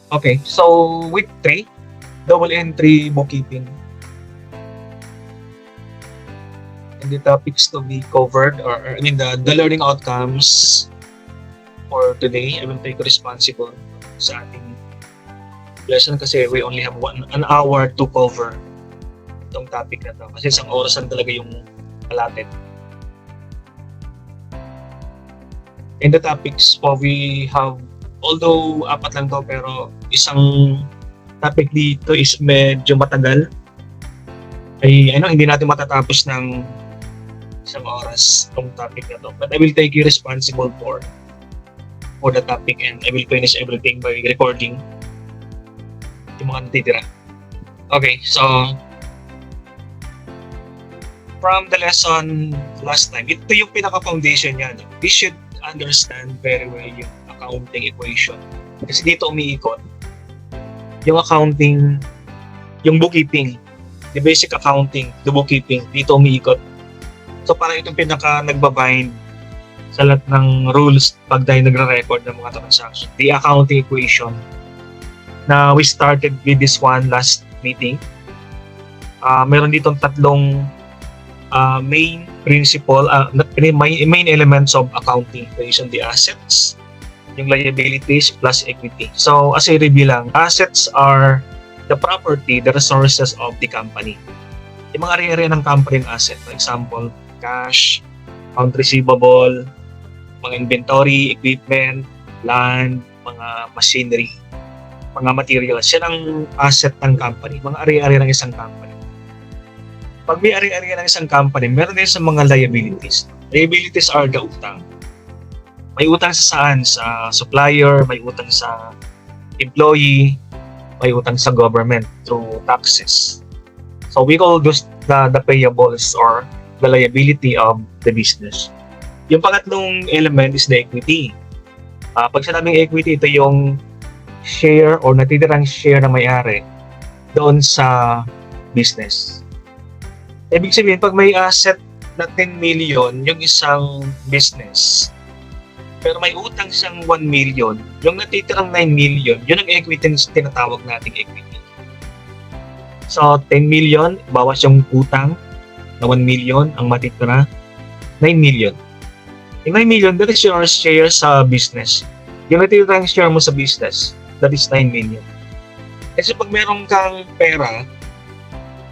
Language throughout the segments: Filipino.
Okay, so week 3, double entry bookkeeping. And the topics to be covered, or I mean the learning outcomes for today. I will take responsible sa ating lesson kasi we only have an hour to cover itong topic na to. Kasi isang oras lang talaga yung allotted. In the topics po, we have, although apat lang to, pero isang topic dito is medyo matagal. Ay, hindi natin matatapos ng isang oras itong topic na to. But I will take you responsible for the topic and I will finish everything by recording yung mga natitira. Okay, so from the lesson last time, ito yung pinaka-foundation niya. We should understand very well yung accounting equation. Kasi dito umiikot yung accounting, yung bookkeeping, the basic accounting, the bookkeeping, dito umiikot. So parang itong pinaka nagbabind sa lahat ng rules pag tayo nagre-record ng mga transaction. The accounting equation na we started with this one last meeting. Meron ditong tatlong main principle, main elements of accounting equation: the assets, yung liabilities plus equity. So as a review lang, assets are the property, the resources of the company. Yung mga area ng company ng asset, for example, cash, account receivable, mga inventory, equipment, land, mga machinery, mga materials. Yan ang asset ng company, mga area-area ng isang company. Pag may area-area ng isang company, meron din sa mga liabilities. Liabilities are the utang. May utang sa saan? Sa supplier, may utang sa employee, may utang sa government through taxes. So we call those the payables or the liability of the business. Yung pangatlong element is the equity. Pag sinabing equity, ito yung share or natitirang share na may-ari doon sa business. Ibig sabihin, pag may asset na 10 million yung isang business, pero may utang siyang 1 million, yung natitirang 9 million, yun ang equity na tinatawag nating equity. So, 10 million, bawas yung utang na 1 million, ang matitira, 9 million. Yung 9 million, that is your share sa business. Yung natitirang share mo sa business, that is 9 million. Kasi pag meron kang pera,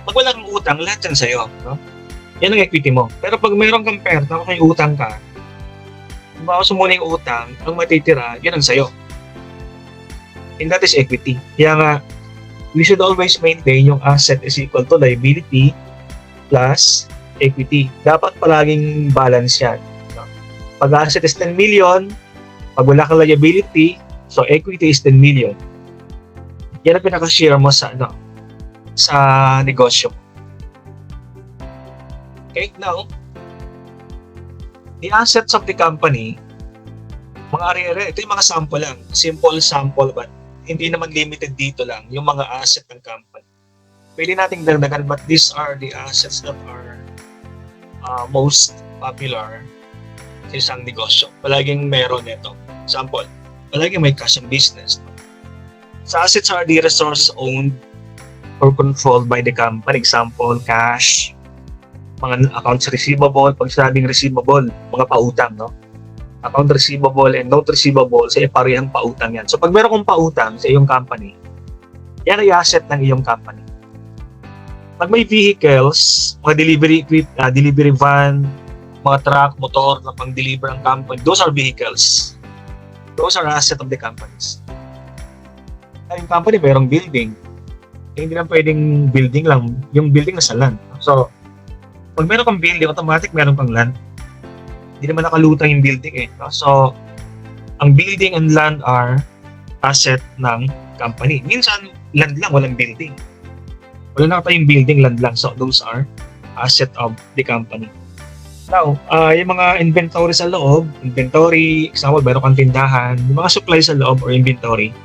pag wala kang utang, lahat yan sa'yo. No? Yan ang equity mo. Pero pag meron kang pera, tapos may utang ka, bawas mo muna yung utang, ang matitira, yan ang sa'yo. And that is equity. Kaya nga, we should always maintain yung asset is equal to liability plus equity. Dapat palaging balance yan. No? Pag asset is 10 million, pag wala kang liability, so equity is 10 million. Yan ang pinaka-share mo sa sa negosyo. Okay, now, the assets of the company, mga area-area, ito yung mga sample lang. Simple sample, but hindi naman limited dito lang, yung mga asset ng company. Pwede nating dagdagan, but these are the assets that are most popular sa isang negosyo. Palaging meron ito. Example, palaging may cash ang business. So assets are the resources owned or controlled by the company. Example, cash, mga accounts receivable. Pag sinabing receivable, mga pautang, no? Account receivable and note receivable, sa parehang pautang yan. So pag meron kong pautang sa iyong company, yan ay asset ng iyong company. Pag may vehicles, mga delivery van, mga truck, motor na pang-deliver ng company, those are vehicles. Those are asset of the companies. Yung company, mayroong building. Hindi lang pwedeng building lang. Yung building nasa land. So, pag meron kang building, automatic meron kang land. Hindi naman nakalutang yung building eh. No? So, ang building and land are asset ng company. Minsan, land lang, walang building. Wala na tayong building, land lang. So, those are asset of the company. Now, yung mga inventory sa loob, example, meron kang tindahan, yung mga supply sa loob or inventory,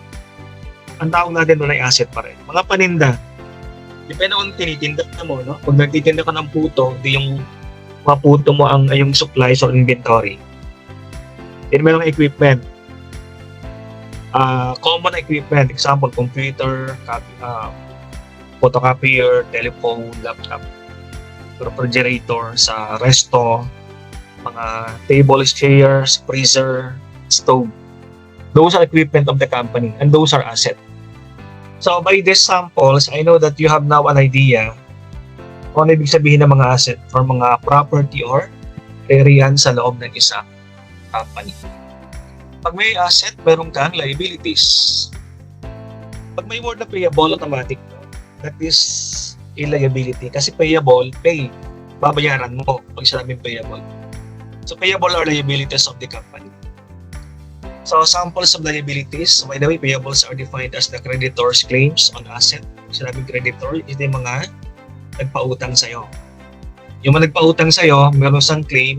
ang tawag natin doon ay asset pa rin. Mga paninda, depende kung tinitinda ka mo, no? Pag nagtitinda ka ng puto, di yung mga puto mo ang yung supplies or inventory. Then merong equipment. Common equipment, example, computer, photocopier, telephone, laptop, refrigerator sa resto, mga tables, chairs, freezer, stove. Those are equipment of the company and those are asset. So by these samples, I know that you have now an idea kung ano ibig sabihin ng mga asset or mga property or area sa loob ng isang company. Pag may asset, meron kang liabilities. Pag may word na payable, automatic, that is a liability. Kasi payable, pay. Babayaran mo pag sinabing payable. So payable are liabilities of the company. So samples of liabilities, by the way, payables are defined as the creditor's claims on asset. Sinabing creditor, ito yung mga nagpautang sa'yo. Yung mga nagpautang sa'yo, meron siyang claim,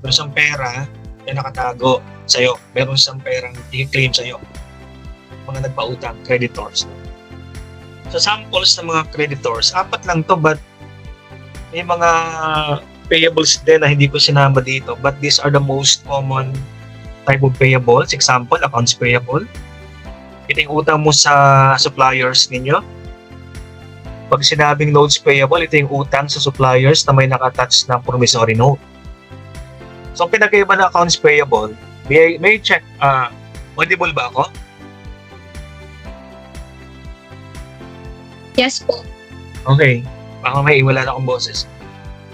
meron siyang pera na nakatago sa'yo. Meron siyang perang i-claim sa'yo. Mga nagpautang, creditors. So samples ng mga creditors, 4 lang to, but may mga payables din na hindi ko sinama dito, but these are the most common type of payables. Example, accounts payable. Ito yung utang mo sa suppliers ninyo. Pag sinabing notes payable, ito yung utang sa suppliers na may nakatouch ng promissory note. So, pinagkaiba na accounts payable, may check, audible ba ako? Yes po. Okay, baka may wala na akong boses.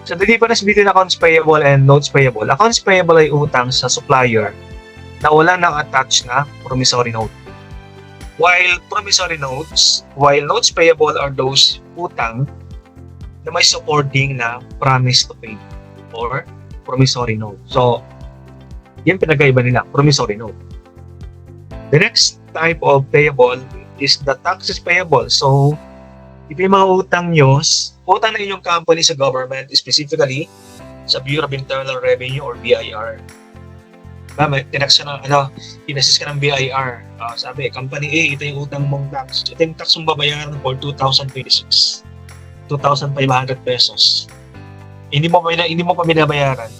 So, the difference between accounts payable and notes payable, accounts payable ay utang sa supplier na wala naka-attach na promissory note. While notes payable are those utang na may supporting na promise to pay or promissory note. So, yan pinagkaiba nila, promissory note. The next type of payable is the taxes payable. So, ito yung mga utang nyo, utang na inyong company sa government, specifically sa Bureau of Internal Revenue or BIR. Tinax ka inassist ka ng BIR. Sabi, company A, ito yung utang mong tax. Ito yung tax mong babayaran for 2026. 2,500 pesos. Hindi mo pa binabayaran.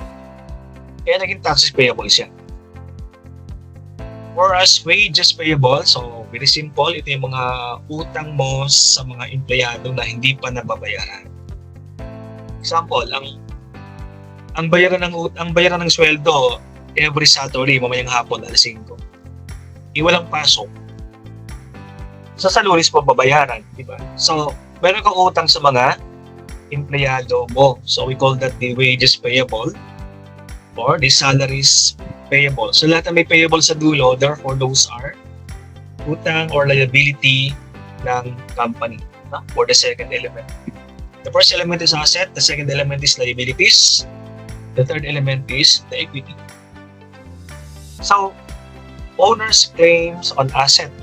Kaya naging taxes payable siya. Whereas wages payable, so very simple, ito yung mga utang mo sa mga empleyado na hindi pa nababayaran. Example, ang bayaran ng sweldo every Saturday, mamayang hapon, alas 5. Walang pasok. Sa Lunes po babayaran, di ba? So, meron kang utang sa mga empleyado mo. So, we call that the wages payable or the salaries payable. So, lahat na may payable sa dulo, therefore, those are utang or liability ng company for the second element. The first element is asset, the second element is liabilities, the third element is the equity. So, owner's claims on asset.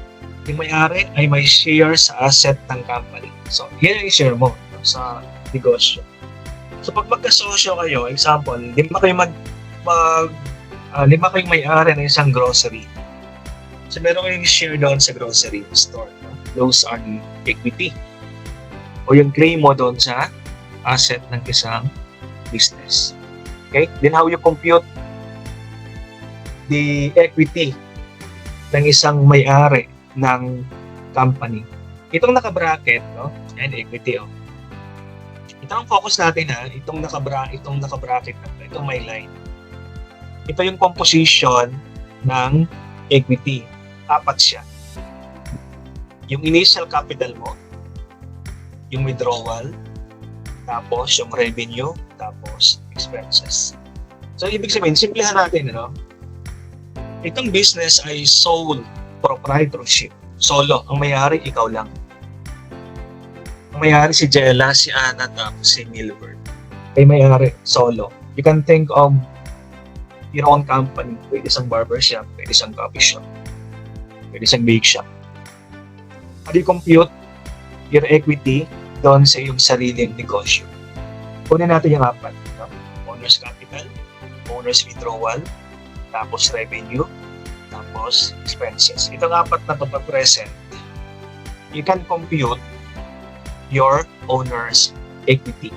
Yung may-ari ay may share sa asset ng company. So, yan ang share mo sa negosyo. So, pag magkasosyo kayo, example, lima kayong may-ari ng isang grocery. So, meron kayong share doon sa grocery store. Those are the equity. O yung claim mo doon sa asset ng isang business. Okay? Then how you compute the equity ng isang may-ari ng company. Itong naka-bracket, no? And equity, oh. Ito ang focus natin, ha? Itong naka-bracket na itong may line. Ito yung composition ng equity. 4 siya. Yung initial capital mo, yung withdrawal, tapos yung revenue, tapos expenses. So, ibig sabihin, simplihan natin, no? Itong business ay sole proprietorship. Solo. Ang may-ari, ikaw lang. Ang may-ari si Jella, si Anna, tapos si Milbert. Ay may-ari, solo. You can think of your own company. Pwede isang barbershop, pwede isang coffee shop, pwede isang bake shop. How do you compute your equity doon sa iyong sariling negosyo? Kunin natin yung 4. No? Owner's capital, owner's withdrawal, tapos revenue, tapos expenses. Itong 4 na ito pag-present, you can compute your owner's equity.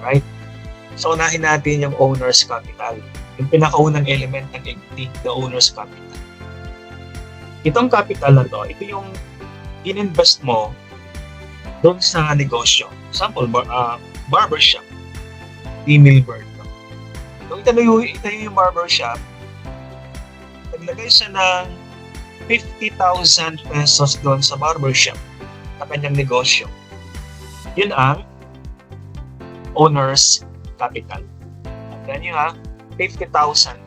Right? So, unahin natin yung owner's capital. Yung pinakaunang element ng equity, the owner's capital. Itong capital na to, ito yung ininvest mo doon sa negosyo. Example, barbershop, Milbert. No? Kung itayo yung barbershop, naglagay siya ng 50,000 pesos doon sa barbershop na kanyang negosyo. Yun ang owner's capital. Then yun 50,000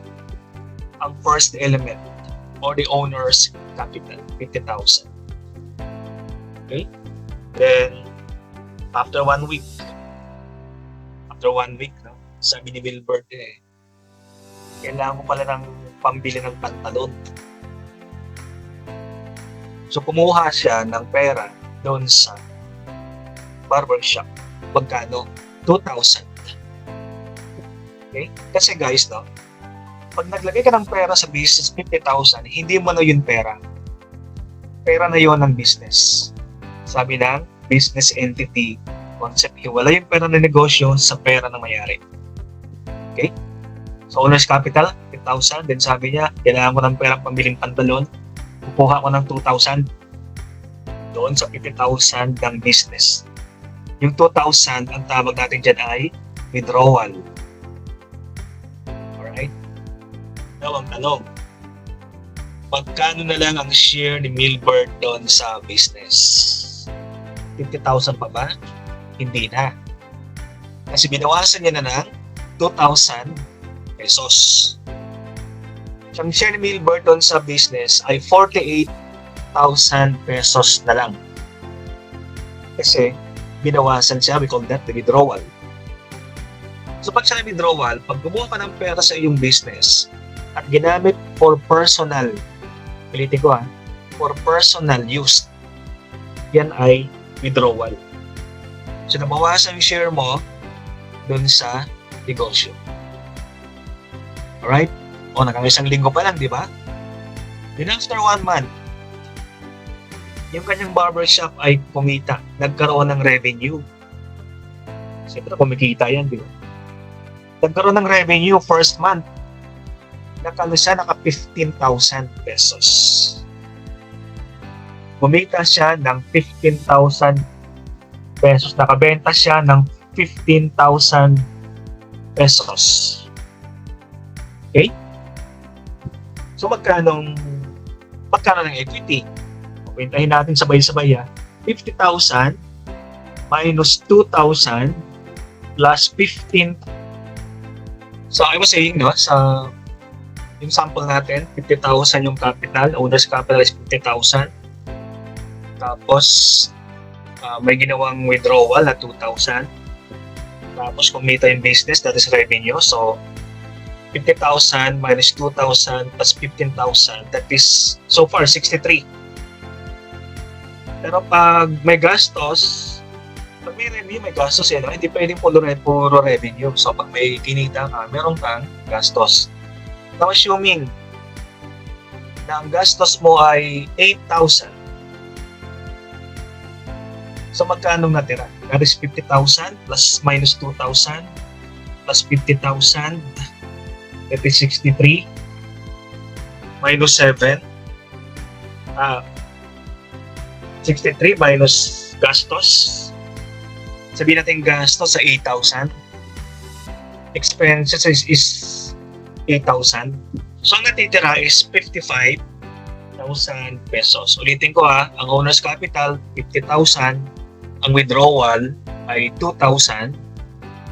ang first element or the owner's capital, 50,000. Okay? Then, after 1 week, no, sabi ni Wilbert, kailangan mo pala ng pambili ng pantalon. So, kumuha siya ng pera doon sa barbershop. Magkano? 2,000. Okay? Kasi guys, no, pag naglagay ka ng pera sa business, 50,000, hindi mo na yun pera. Pera na yun ng business. Sabi ng business entity concept, hiwala yung pera ng negosyo sa pera ng mayari. Okay? So, owner's capital, 50,000. Then sabi niya, kailangan ko ng perang pambiling pantalon. Kukuha ko ng 2,000 doon sa 50,000 ng business. Yung 2,000, ang tawag natin dyan ay withdrawal. Alright? Now, ang tanong, magkano na lang ang share ni Milbert doon sa business? 50,000 pa ba? Hindi na. Kasi binawasan niya na ng 2,000 pesos. Ang share ni Milbert doon sa business ay 48,000 pesos na lang. Kasi binawasan siya, we call that the withdrawal. So pag siya withdrawal, pag gumawa ka ng pera sa iyong business at ginamit for personal, pilitin ko for personal use, yan ay withdrawal. So nabawasan yung share mo dun sa negosyo. Alright? O nakang-isang linggo pa lang, di ba? Then after 1 month, yung kanyang barbershop ay kumita, nagkaroon ng revenue. Siyempre kumikita yan, di ba? Nagkaroon ng revenue first month. Nakano siya, naka 15,000 pesos. Kumita siya ng 15,000 pesos. Nakabenta siya ng 15,000 pesos. Okay? So magkano ng equity? Kwentahin natin sabay-sabay 50,000 minus 2,000 plus 15. So I was saying, no, sa yung sample natin, 50,000 yung capital, owner's capital is 50,000. Tapos may ginawang withdrawal na 2,000. Tapos kumita yung business, that is revenue. So 50,000 minus 2,000 plus 15,000, that is so far 63. Pero pag may gastos, pag may revenue, may gastos no? Hindi pwedeng puro revenue. So pag may kinita ka, meron kang gastos. Now assuming na ang gastos mo ay 8,000. So magkano natira? That is 50,000 plus minus 2,000 plus 50,000. That is 63 minus 7. 63 minus gastos. Sabihin natin gastos sa 8,000. Expenses is 8,000. So ang natitira is 55,000 pesos. Ulitin ko ang owner's capital 50,000, ang withdrawal ay 2,000,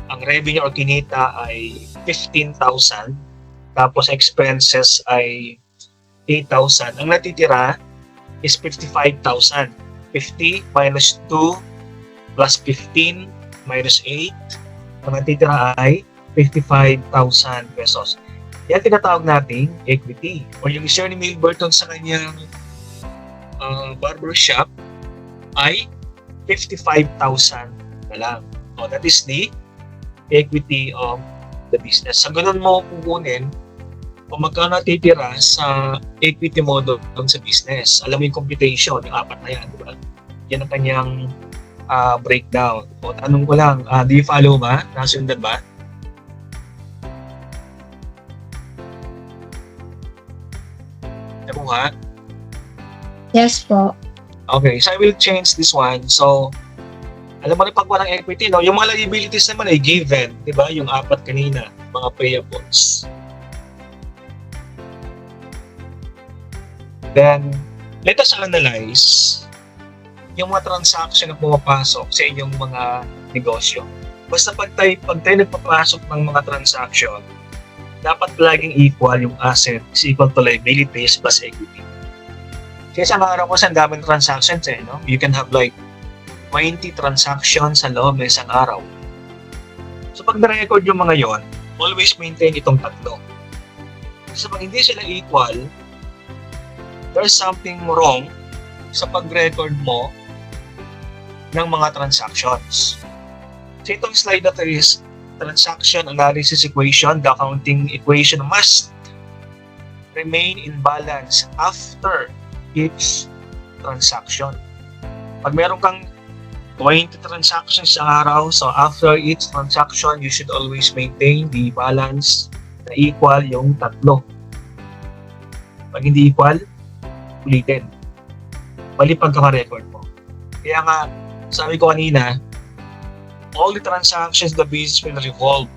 ang revenue or kinita ay 15,000, tapos expenses ay 8,000. Ang natitira is 55,000. 50 minus 2 plus 15 minus 8. Ang natitira ay 55,000 pesos. Yan tinatawag nating equity. O yung share ni Milbert sa kanyang barbershop ay 55,000 na lang. O, that is the equity of the business. Sa ganun mo kukunin kung magkano natitira sa equity mo doon sa business. Alam mo yung computation, yung apat na yan, di ba? Yan ang kanyang breakdown. O, tanong ko lang, do you follow ba? Nasundan ba? Nakuha? Yes po. Okay, so I will change this one. So, alam mo na pag walang equity, no? Yung mga liabilities naman ay given, di ba? Yung apat kanina, mga payables. Then, let us analyze yung mga transaction na pumapasok sa inyong mga negosyo. Basta pag tayo nagpapasok ng mga transaction, dapat laging equal yung asset is equal to liabilities plus equity. Kasi sa araw ko, sa daming transactions no? You can have like 20 transactions sa loob ng isang araw. So pag na-record yung mga yon, always maintain itong tatlo. Kasi pag hindi sila equal, there's something wrong sa pag-record mo ng mga transactions. So itong slide na to is transaction analysis equation. The accounting equation must remain in balance after each transaction. Pag meron kang 20 transactions sa araw, so after each transaction, you should always maintain the balance na equal yung tatlo. Pag hindi equal, ulitin. Mali pagkaka-record mo. Kaya nga, sabi ko kanina, all the transactions the business will revolve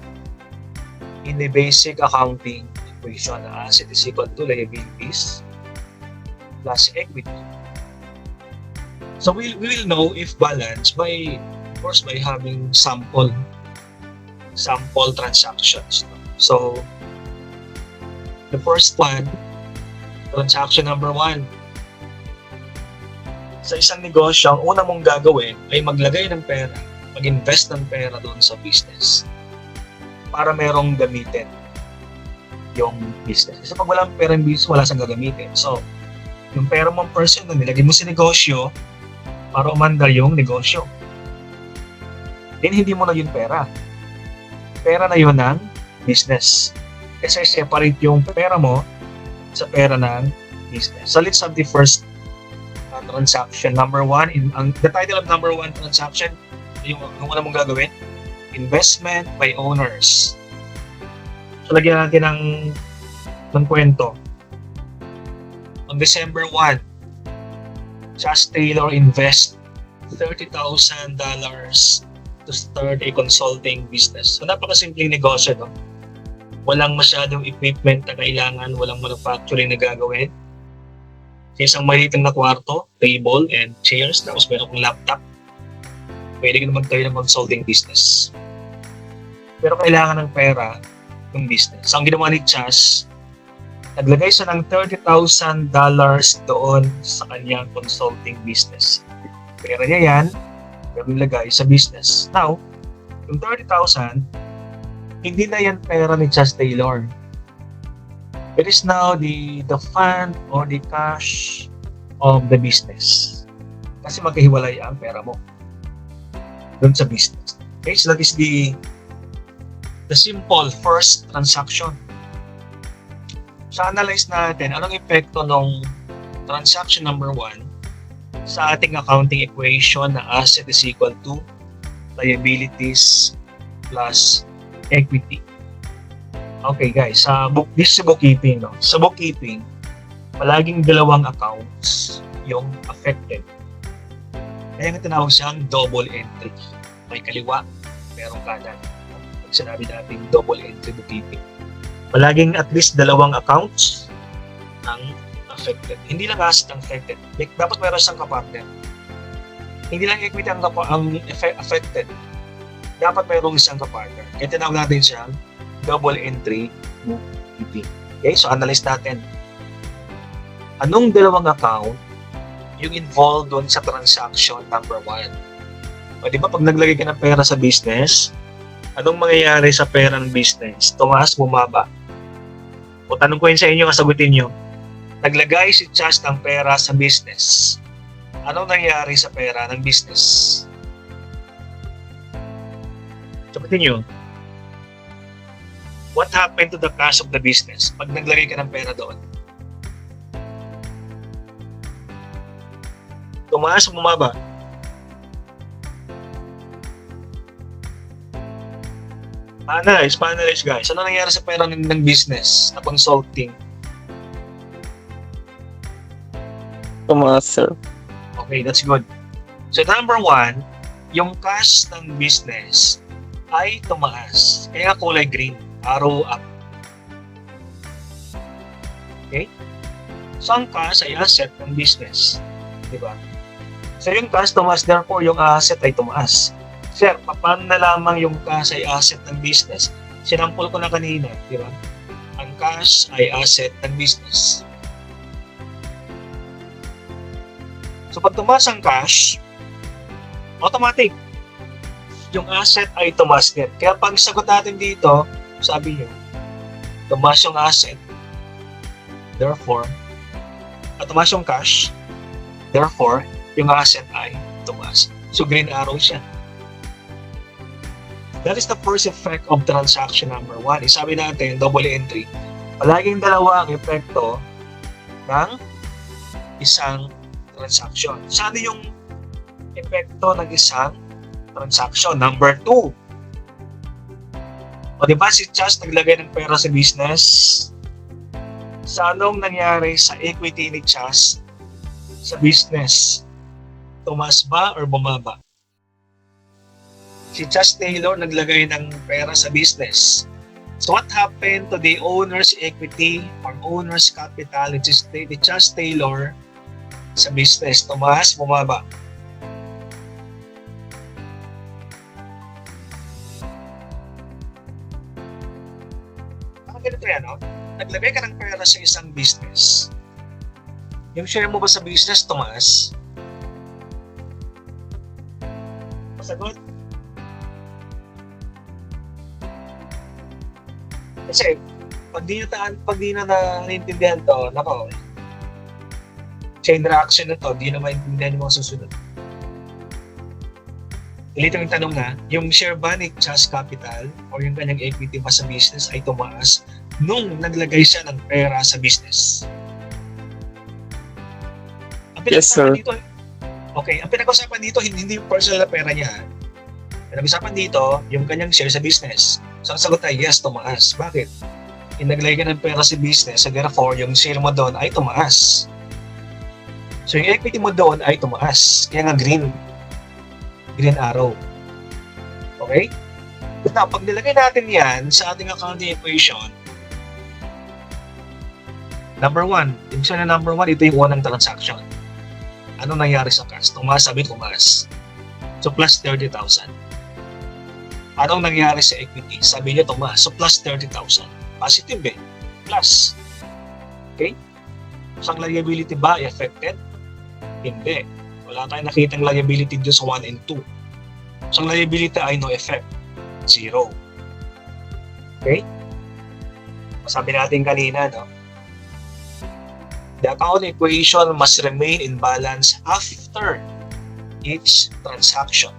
in the basic accounting equation na asset is equal to liabilities plus equity. So we will know if balance by, of course, by having sample transactions. So the first one, transaction number 1. Sa isang negosyo, ang una mong gagawin ay maglagay ng pera, mag-invest ng pera doon sa business para merong gamitin yung business. Kasi pag walang pera yung business, wala siyang gagamitin. So, yung pera mong person na nilagay mo sa negosyo para umandar yung negosyo. Then, hindi mo na yun pera. Pera na yun ng business. Kasi separate yung pera mo sa pera ng business. So, let's have the first transaction. Number 1, the title of number 1 transaction, yung una mong gagawin, investment by owners. So, lagyan natin ng kwento. On December 1, Josh Taylor invest $30,000 to start a consulting business. So, napakasimpleng negosyo, no? Walang masyadong equipment na kailangan, walang manufacturing na gagawin. Isang maliit na kwarto, table, and chairs, tapos meron kong laptop. Pwede ka na magtayo ng consulting business. Pero kailangan ng pera yung business. So, ang ginawa ni Josh, naglagay siya ng $30,000 doon sa kanyang consulting business. Pera niya yan, pero nilagay sa business. Now, yung $30,000, hindi na yan pera ni Josh Taylor. It is now the fund or the cash of the business. Kasi magkahiwalay ang pera mo doon sa business. Okay, so that is the simple first transaction. So, analyze natin anong epekto ng transaction number 1 sa ating accounting equation na asset is equal to liabilities plus equity. Okay guys, this is bookkeeping. No? Sa bookkeeping, palaging dalawang accounts yung affected. Kaya nga tinawag siyang double entry. May kaliwa, merong kanan. Pag sinabi natin double entry bookkeeping. Palaging at least dalawang accounts ang affected. Hindi lang asset ang affected. Dapat meron siyang kapartner. Hindi lang equity ang affected. Dapat mayroong isang kapartner. Kaya tinawag natin siyang double entry bookkeeping. Okay, so analyze natin. Anong dalawang account yung involved doon sa transaction number 1? O di ba pag naglagay ka ng pera sa business, anong mangyayari sa pera ng business? Tumaas, bumaba. O tanong ko yun sa inyo, kasagutin nyo. Naglagay si Chas ng pera sa business. Anong nangyayari sa pera ng business? Sagutin nyo. What happened to the cash of the business pag naglagay ka ng pera doon? Tumaas o bumaba? Panalize guys. Ano nangyari sa pera ng business na consulting? Tumaas, sir. Okay, that's good. So number 1, yung cash ng business ay tumaas. Kaya kulay green, arrow up. Okay? So ang cash ay asset ng business. Di ba? So yung cash tumaas, therefore yung asset ay tumaas. Sir, paano na lamang yung cash ay asset ng business? Sinampol ko na kanina, di ba? Ang cash ay asset ng business. So pag tumaas ang cash, automatic, yung asset ay tumaas din. Kaya pag sagot natin dito, sabi nyo, tumaas yung asset. Therefore, tumaas yung cash. Therefore, yung asset ay tumaas. So green arrow siya. That is the first effect of transaction number 1. Sabi natin, double entry. Palaging dalawa ang epekto ng isang transaction. So ano yung epekto ng isang transaction? Number 2. O diba si Chas naglagay ng pera sa business? Sa anong nangyari sa equity ni Chas sa business? Tumaas ba or bumaba? Si Chas Taylor naglagay ng pera sa business. So what happened to the owner's equity or owner's capital ni Chas Taylor sa business? Tumaas, bumaba? Ganito yan, no? Naglagay ka ng pera sa isang business. Yung share mo ba sa business, tumaas? Masagot? Kasi, pag di na naintindihan to, nako, chain reaction na to, di na maintindihan yung mga susunod. Ilito yung tanong na, yung share ba ni Chas Capital o yung kanyang equity ba sa business ay tumaas nung naglagay siya ng pera sa business? Ang pinag-usapan dito, okay, ang pinag-usapan dito, hindi yung personal na pera niya. Pinag-usapan dito, yung kanyang share sa business. So, ang sagot ay yes, tumaas. Bakit? Naglagay ka ng pera sa business, so therefore, yung share mo doon ay tumaas. So, yung equity mo doon ay tumaas. Kaya nga green arrow. Okay? Now, pag nilagay natin yan sa ating accounting equation, number 1, yung siya na number 1, ito yung unang transaction. Ano nangyari sa cash? Tumaas, sabi tumaas. So, plus 30,000. Anong nangyari sa equity? Sabi niya tumaas. So, plus 30,000. Positive eh. Plus. Okay? So, ang liability ba affected? Hindi. Wala tayong nakitang liability dito sa 1 and 2. So, ang liability ay no effect. 0. Okay? Sabi natin kanina, no? The account equation must remain in balance after each transaction.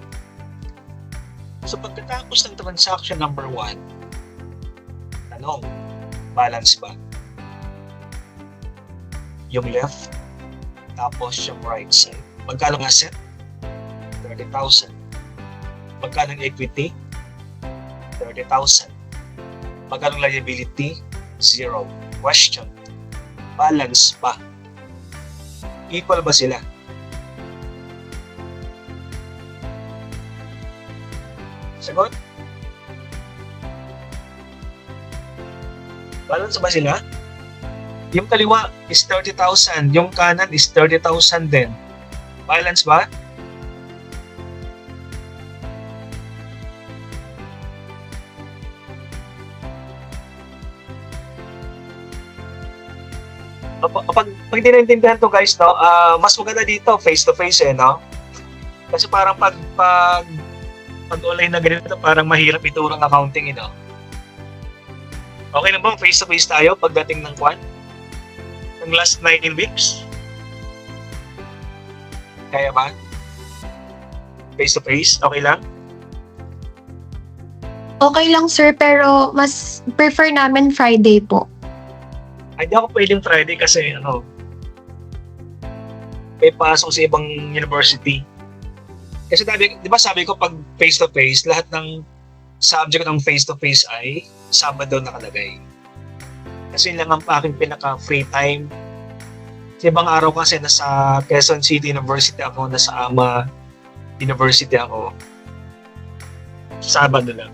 So, pagkatapos ng transaction number 1, tanong, balance ba? Yung left, tapos yung right side. Magkano ang asset? 30,000. Magkano ang equity? 30,000. Magkano ang liability? 0. Question, balance ba? Equal ba sila? Sagot? Balance ba sila? Yung kaliwa is 30,000, yung kanan is 30,000 din. Balance ba? Pag hindi naintindihan to guys, no, mas maganda dito face to face no? Kasi parang pag online na ganito, parang mahirap ituro ng accounting, Okay na bang face to face tayo pagdating ng kwan? Ng last 9 weeks? Kaya ba? Face to face? Okay lang? Okay lang sir, pero mas prefer namin Friday po. Hindi ako pwedeng Friday kasi may pasok sa ibang university. Kasi di ba sabi ko pag face to face, lahat ng subject ng face to face ay Sabado nakalagay. Kasi lang ang aking pinaka free time Sa ibang araw kasi nasa Quezon City University ako, nasa AMA University ako. Sabado lang.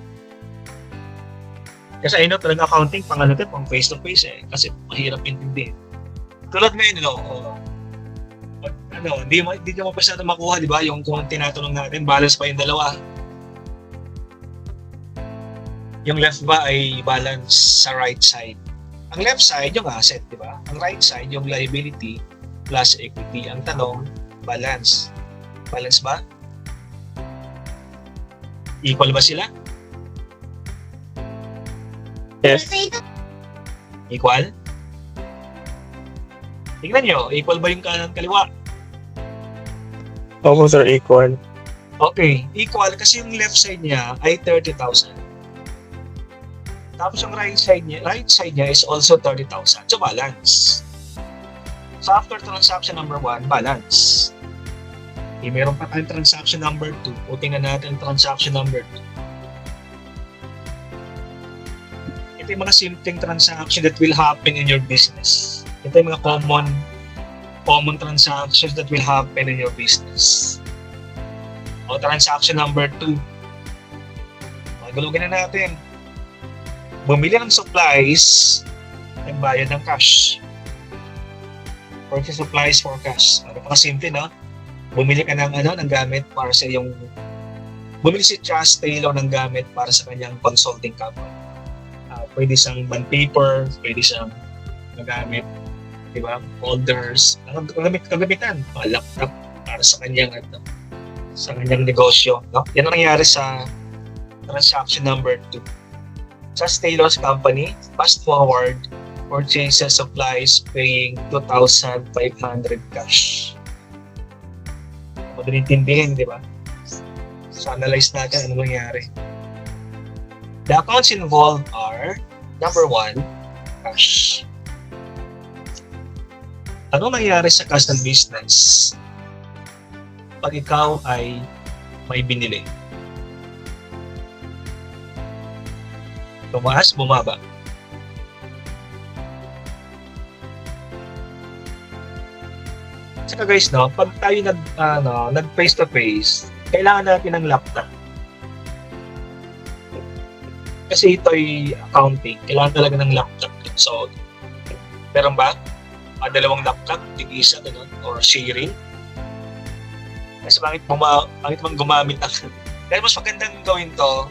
Kasi I know talaga accounting, pang face to face eh. Kasi mahirap intindihin. Tulad ngayon, hindi mo masyado makuha, di ba? Yung kung tinatanong natin, balance pa yung dalawa. Yung left ba ay balance sa right side? Ang left side, yung asset, di ba? Ang right side, yung liability plus equity. Ang tanong, balance. Balance ba? Equal ba sila? Yes. Equal? Tingnan nyo, equal ba yung kanan kaliwa? Opo, sir, equal. Okay, equal kasi yung left side niya ay 30,000. Tapos yung right side niya is also 30,000. So balance. So after transaction number 1, balance. Okay, meron pa tayong transaction number 2. O tingnan natin transaction number 2. Ito yung mga simpleng transaction that will happen in your business. Ito yung mga common transactions that will happen in your business. O transaction number 2. Magulugin na natin. Bumili ng supplies, nagbayad ng cash. Purchase supplies for cash. Mga simple, no? Bumili ka ng gamit para sa yung bumili si Charles Taylor ng gamit para sa kanyang consulting company. Pwede siyang bond paper, pwede siyang magamit, di ba? Folders, kagamitan, mga laptop para sa kanyang negosyo, no? Yan ang nangyari sa transaction number 2. Sa Taylor's company, fast forward, purchases supplies paying 2,500 cash. Madaling tindihin, di ba? So, analyze natin ano nangyari. The accounts involved are, number 1, cash. Ano nangyari sa cash ng business pag ikaw ay may binili? Tumaas, bumaba. Saka guys, no, pag tayo nag face to face, kailangan natin ng laptop. Kasi ito ay accounting, kailangan talaga ng laptop. So, meron ba? Dalawang laptop, tig-isa, ganun, or sharing. Kasi bakit man gumamit ang dahil mas magandang gawin to,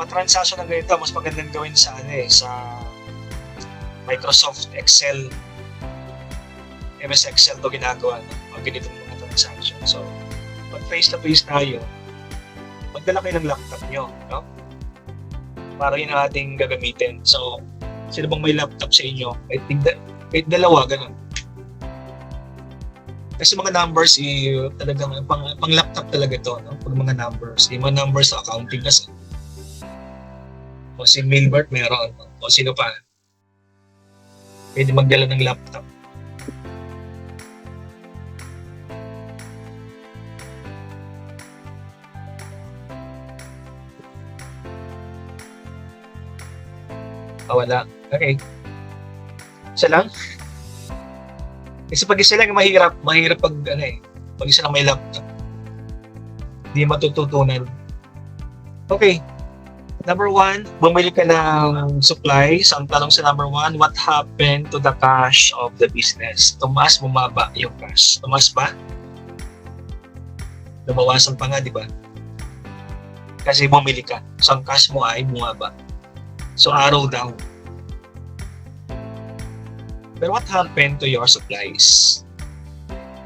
transaction ng ganito, mas magandang gawin sa sa Microsoft Excel, MS Excel to ginagawa ng ganitong mga transaction. So, pag face-to-face tayo, magdala kayo ng laptop nyo, no? Para yun ang ating gagamitin. So, sino bang may laptop sa inyo? Kahit dalawa, ganun. Kasi mga numbers, talagang pang laptop talaga to, no? Pag mga numbers, yung mga numbers sa accounting kasi. O si Milbert meron, o sino pa. Pwede magdala ng laptop. Wala. Okay. Isa lang? Kasi pag isa lang mahirap pag pag isa lang may laptop. Hindi matututunan. Okay. Number 1, bumili ka ng supplies. Ang tanong sa number 1, what happened to the cash of the business? Tumaas, bumaba yung cash. Tumaas ba? Nabawasan pa nga, di ba? Kasi bumili ka. So, ang cash mo ay bumaba. So, arrow down. Pero what happened to your supplies?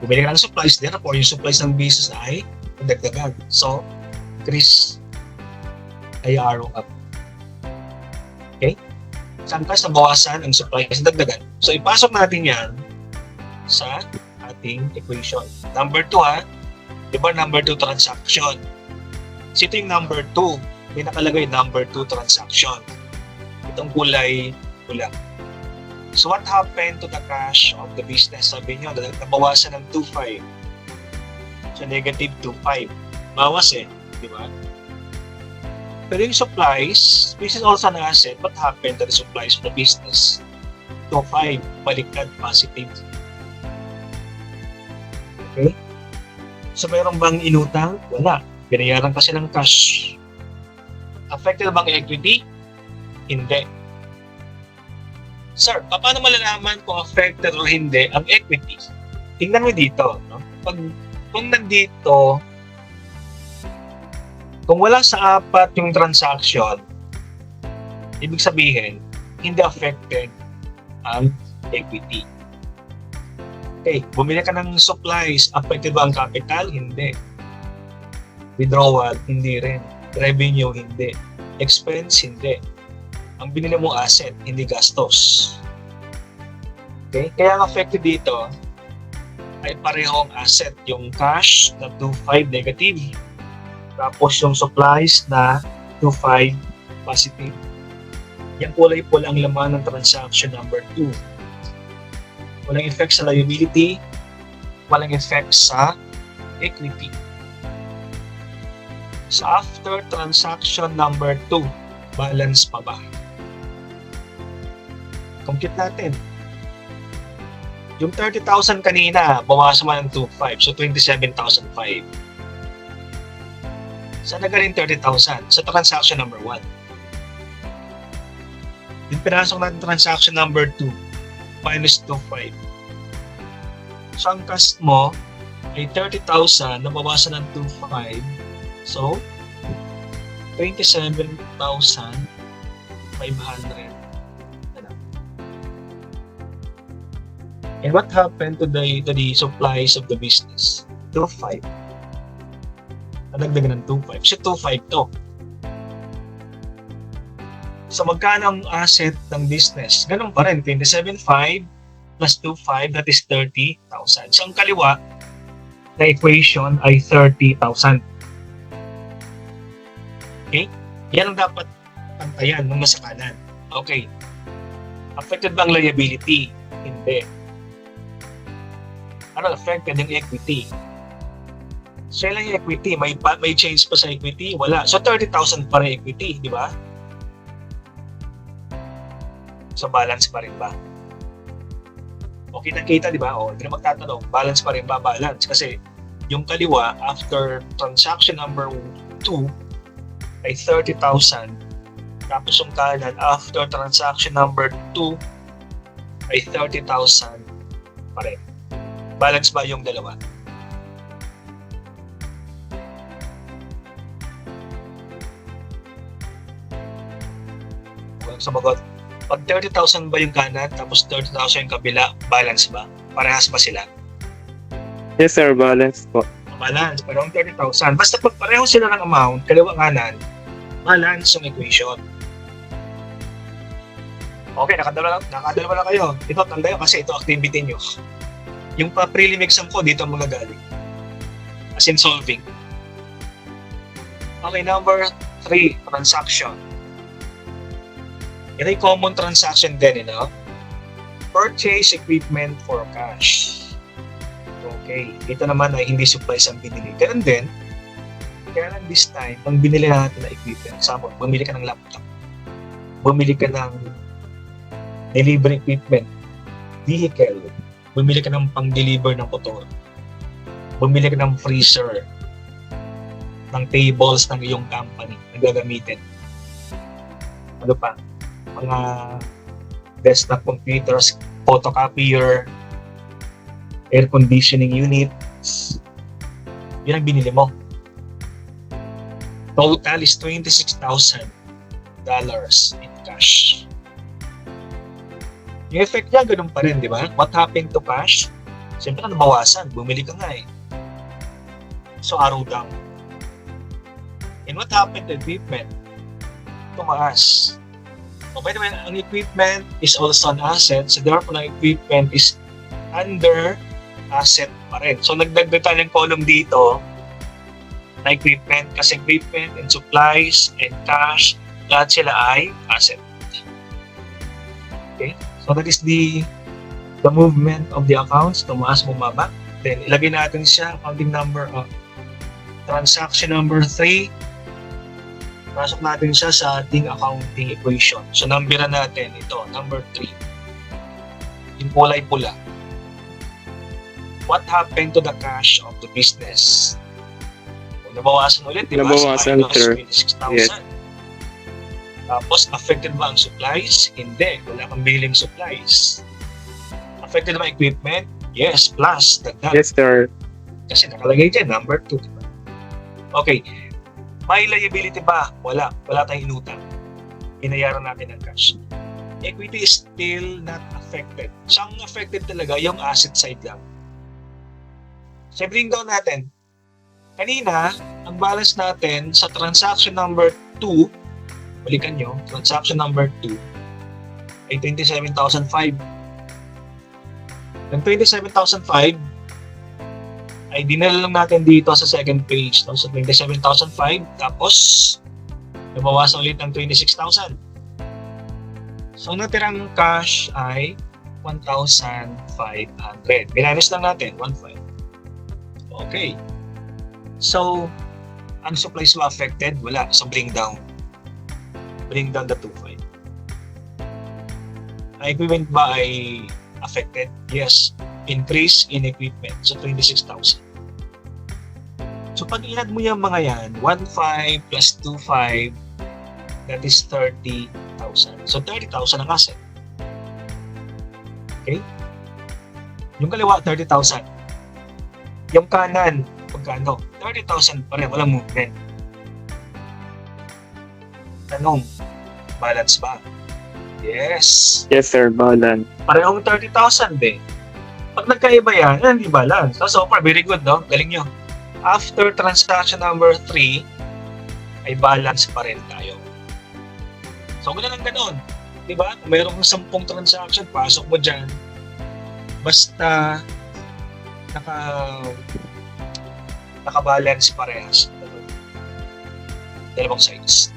Bumili ka ng supplies, therefore, yung supplies ng business ay dagdagan. So, increase ay arrow up. Okay? Saan ka sa bawasan ang supply kasi dagdagan. So, ipasok natin yan sa ating equation. Number 2 Diba number 2 transaction? So, ito yung number 2. May nakalagay number 2 transaction. Itong kulay pula. So, what happened to the cash of the business? Sabi nyo, nabawasan ng 2.5. So, negative 2.5. Bawas di ba? Pero yung supplies, this is also an asset. What happened to the supplies of the business? 2.5, baliktad, positive. Okay? So, meron bang inutang? Wala. Binayaran kasi ng cash. Affected bang equity? Hindi. Sir, paano malalaman kung affected o hindi ang equity? Tingnan mo dito. No? Kung nandito, kung wala sa apat yung transaction, ibig sabihin, hindi affected ang equity. Okay, bumili ka ng supplies, affected ba ang capital? Hindi. Withdrawal? Hindi rin. Revenue? Hindi. Expense? Hindi. Ang binili mo asset, hindi gastos. Okay, kaya ang affected dito ay parehong asset. Yung cash na 2.5 negative, tapos yung supplies na 2.5 positive. Yung kulay pula ang laman ng transaction number 2. Walang effect sa liability, walang effect sa equity. So after transaction number 2, balance pa ba? Compute natin. Yung 30,000 kanina, bawasan mo ng 2.5, so 27,005. Saan na galing 30,000? Sa transaction number 1. Yung pinasok natin transaction number 2, minus 2.5. So, ang cost mo ay 30,000 na bawasan ng 2.5. So, 27,500. And what happened to the supplies of the business? 2.5. Nadagdagan ng 2.5. So, 2.5 to. So, magkano ang asset ng business? Ganun pa rin, 27.5 plus 2.5, that is 30,000. So, ang kaliwa na equation ay 30,000. Okay? Yan ang dapat pantayan nung nasa kanan. Okay. Affected ba ang liability? Hindi. Ano affected yung equity? So, lang yung equity. May change pa sa equity? Wala. So, 30,000 pa rin equity, di ba? So, balance pa rin ba? O, kita-kita, di ba? O, hindi na magtatanong, balance pa rin ba? Balance. Kasi, yung kaliwa, after transaction number 2, ay 30,000. Tapos, yung kanan, after transaction number 2, ay 30,000 pa rin. Balance ba yung dalawa? Walang sumagot. Pag 30,000 ba yung kanan, tapos 30,000 yung kabila, balance ba? Parehas ba sila? Yes, sir. Balance po. Balance, pero ang 30,000. Basta pag pareho sila ng amount, kaliwa kanan, balance yung equation. Okay, nakadalawa na kayo. Ito, tanda yun kasi ito activity nyo. Yung pa-prelim exam ko, dito ang magagaling. As in solving. Okay, number 3, transaction. Ito ay common transaction din, Purchase equipment for cash. Okay, ito naman ay hindi supplies ang binili. Ganun din, kaya lang this time, pang binili natin na equipment, example, bumili ka ng laptop, bumili ka ng delivery equipment, vehicle, bumili ka ng pang-deliver ng motor, bumili ka ng freezer, ng tables ng iyong company na gagamitin. Ano pa? Mga desktop computers, photocopier, air conditioning units. Yun ang binili mo. Total is $26,000 in cash. Yung effect niya, ganun pa rin, di ba? What happened to cash? Siyempre, nabawasan. Bumili ka nga eh. So, araw down. And what happened to equipment? Tumaas. So, by the way, ang equipment is also an asset. So, therefore, ang equipment is under asset pa rin. So, nagdagdag tayo ng column dito na equipment kasi equipment and supplies and cash, lahat sila ay asset. Okay? So, that is the movement of the accounts. Tumaas, bumaba. Then, ilagay natin siya, accounting number of transaction number 3. Pasok natin siya sa ating accounting equation. So, numberan natin ito, number 3. Yung kulay pula. what happened to the cash of the business? Kung nabawasan ulit, di ba? Nabawasan, Minus sir. 26,000. Yes. Tapos, affected ba ang supplies? Hindi. Wala kang billing supplies. Affected ba equipment? Yes, plus. Dagdag. Yes, sir. Kasi nakalagay dyan, number 2. Diba? Okay. May liability ba? Wala. Wala tayong inutang. Binayaran natin ang cash. Equity is still not affected. So, ang affected talaga yung asset side lang. So, bring down natin. Kanina, ang balance natin sa transaction number 2, balikan nyo, transaction number 2 ay 27,005. Ng 27,005 ay dinala lang natin dito sa second page, no? So 27,005, tapos nabawasan ulit ng 26,000. So natirang cash ay 1,500. Minus lang natin, 1,500. Okay. So, ang supplies ba affected? Wala. So bring down. Bring down the 2,500. Ang equipment ba ay affected? Yes. Increase in equipment. So 26,000. So pag i-add mo yung mga yan, 1,500 plus 2,500, that is 30,000. So 30,000 ang asset. Okay? Yung kaliwa, 30,000. Yung kanan, pagkano? 30,000 pa rin, walang movement. Tanong, balance ba? Yes. Yes, sir. Balance. Parehong 30,000 eh. Pag nagkaiba yan, hindi balance. So far, very good, no? Galing nyo. After transaction number 3, ay balance pa rin tayo. So, kung lang ganun, di ba? Kung mayroon kang 10 transaction, pasok mo dyan. Basta naka-balance parehas. Dalawang sides.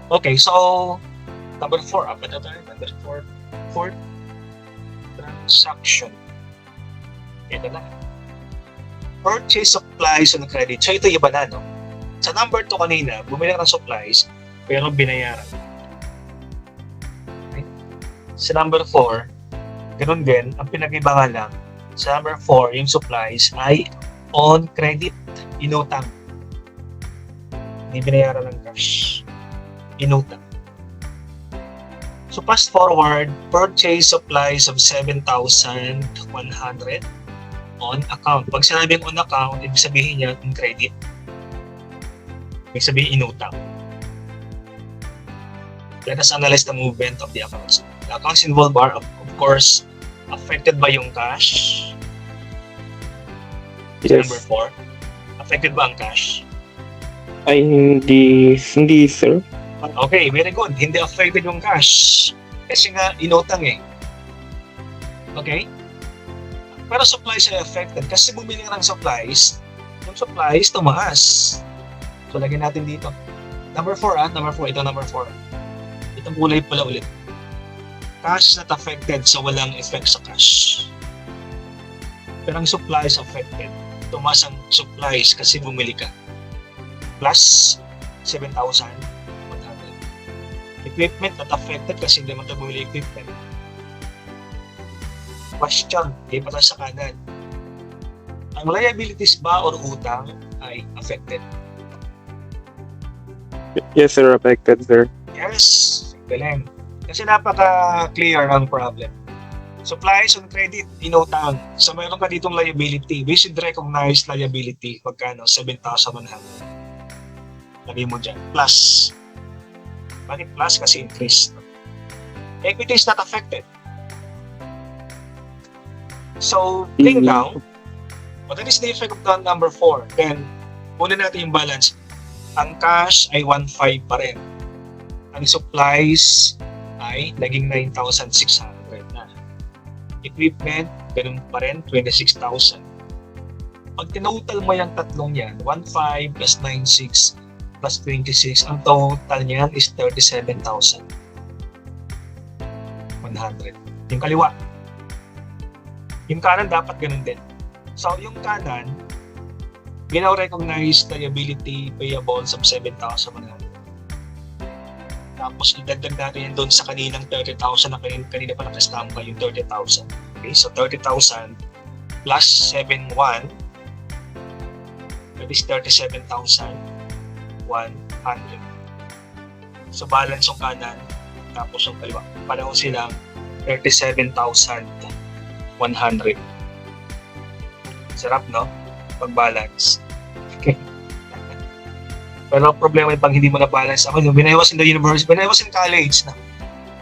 Okay, so number 4, up na tayo. Number 4, fourth transaction. Ito na. Purchase supplies on credit. So ito iba na, no? Sa number 2 kanina, bumili ka ng supplies, pero binayaran. Okay. Sa number 4, ganun din, ang pinag-iba nga lang, sa number 4, yung supplies ay on credit, inutang. Hindi binayaran ng cash. Inutang. So fast forward, purchase supplies of 7,100 on account. Pag sinabing on account, ibig sabihin niya on credit. Ibig sabihin inutang. Let us analyze the movement of the accounts. The accounts involved are, of course, affected by yung cash. Yes. Number 4. Affected ba ang cash? Ay, hindi, sir. Okay, very good. Hindi affected yung cash. Kasi nga, inutang eh. Okay? Pero supplies ay affected. Kasi bumili ka ng supplies, yung supplies tumaas. So, lagyan natin dito. Number 4 Number 4. Ito number 4. Itong kulay pula ulit. Cash not affected, so walang effect sa cash. Pero ang supplies affected. Tumaas ang supplies kasi bumili ka. Plus 7,100. Equipment not affected kasi hindi mo ito bumili equipment. Question, hindi pa tayo sa kanan. Ang liabilities ba or utang ay affected? Yes, sir. Affected, sir. Yes, galing. Kasi napaka-clear ng problem. Supplies on credit, inutang. So mayroon ka ditong liability. We should recognize liability. Pagkano? 7,100. Lagay mo dyan. Plus. Bakit plus? Kasi increase. Equity is not affected. So, bring down. What is the effect of the number 4? Then, kunin natin yung balance. Ang cash ay 1,500 pa rin. Ang supplies ay naging 9,600 na. Equipment, ganun pa rin, 26,000. Pag tinotal mo yung tatlong yan, 1,500 plus 9,600 plus 26, ang total niyan is 37,100. Yung kaliwa. Yung kanan dapat ganun din. So, yung kanan, recognize liability payables of 7,100. Tapos idagdag natin yun doon sa kaninang 30,000 na kanina pa nakastampa yung 30,000. Okay, so 30,000 plus 7,100, that is 37,100. So balance yung kanan, tapos yung kaliwa. Pareho silang 37,100. Sarap, no? Pag-balance. Okay. Pero ang problema yung pag hindi mo na-balance. Ako, when I was in the university, when I was in college, na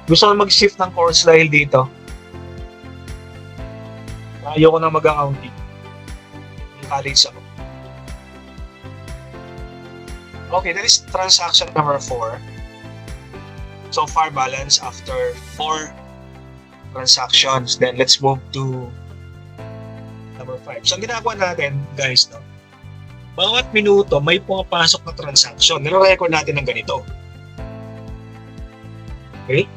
gusto ko mag-shift ng course dahil dito. Ayoko na mag-accounting. Yung college ako. Okay, that is transaction number 4. So far balance after 4 transactions. Then let's move to number 5. So ang ginagawa natin, guys, no? Bawat minuto may pumapasok na transaction. Nire-record natin ng ganito. Okay?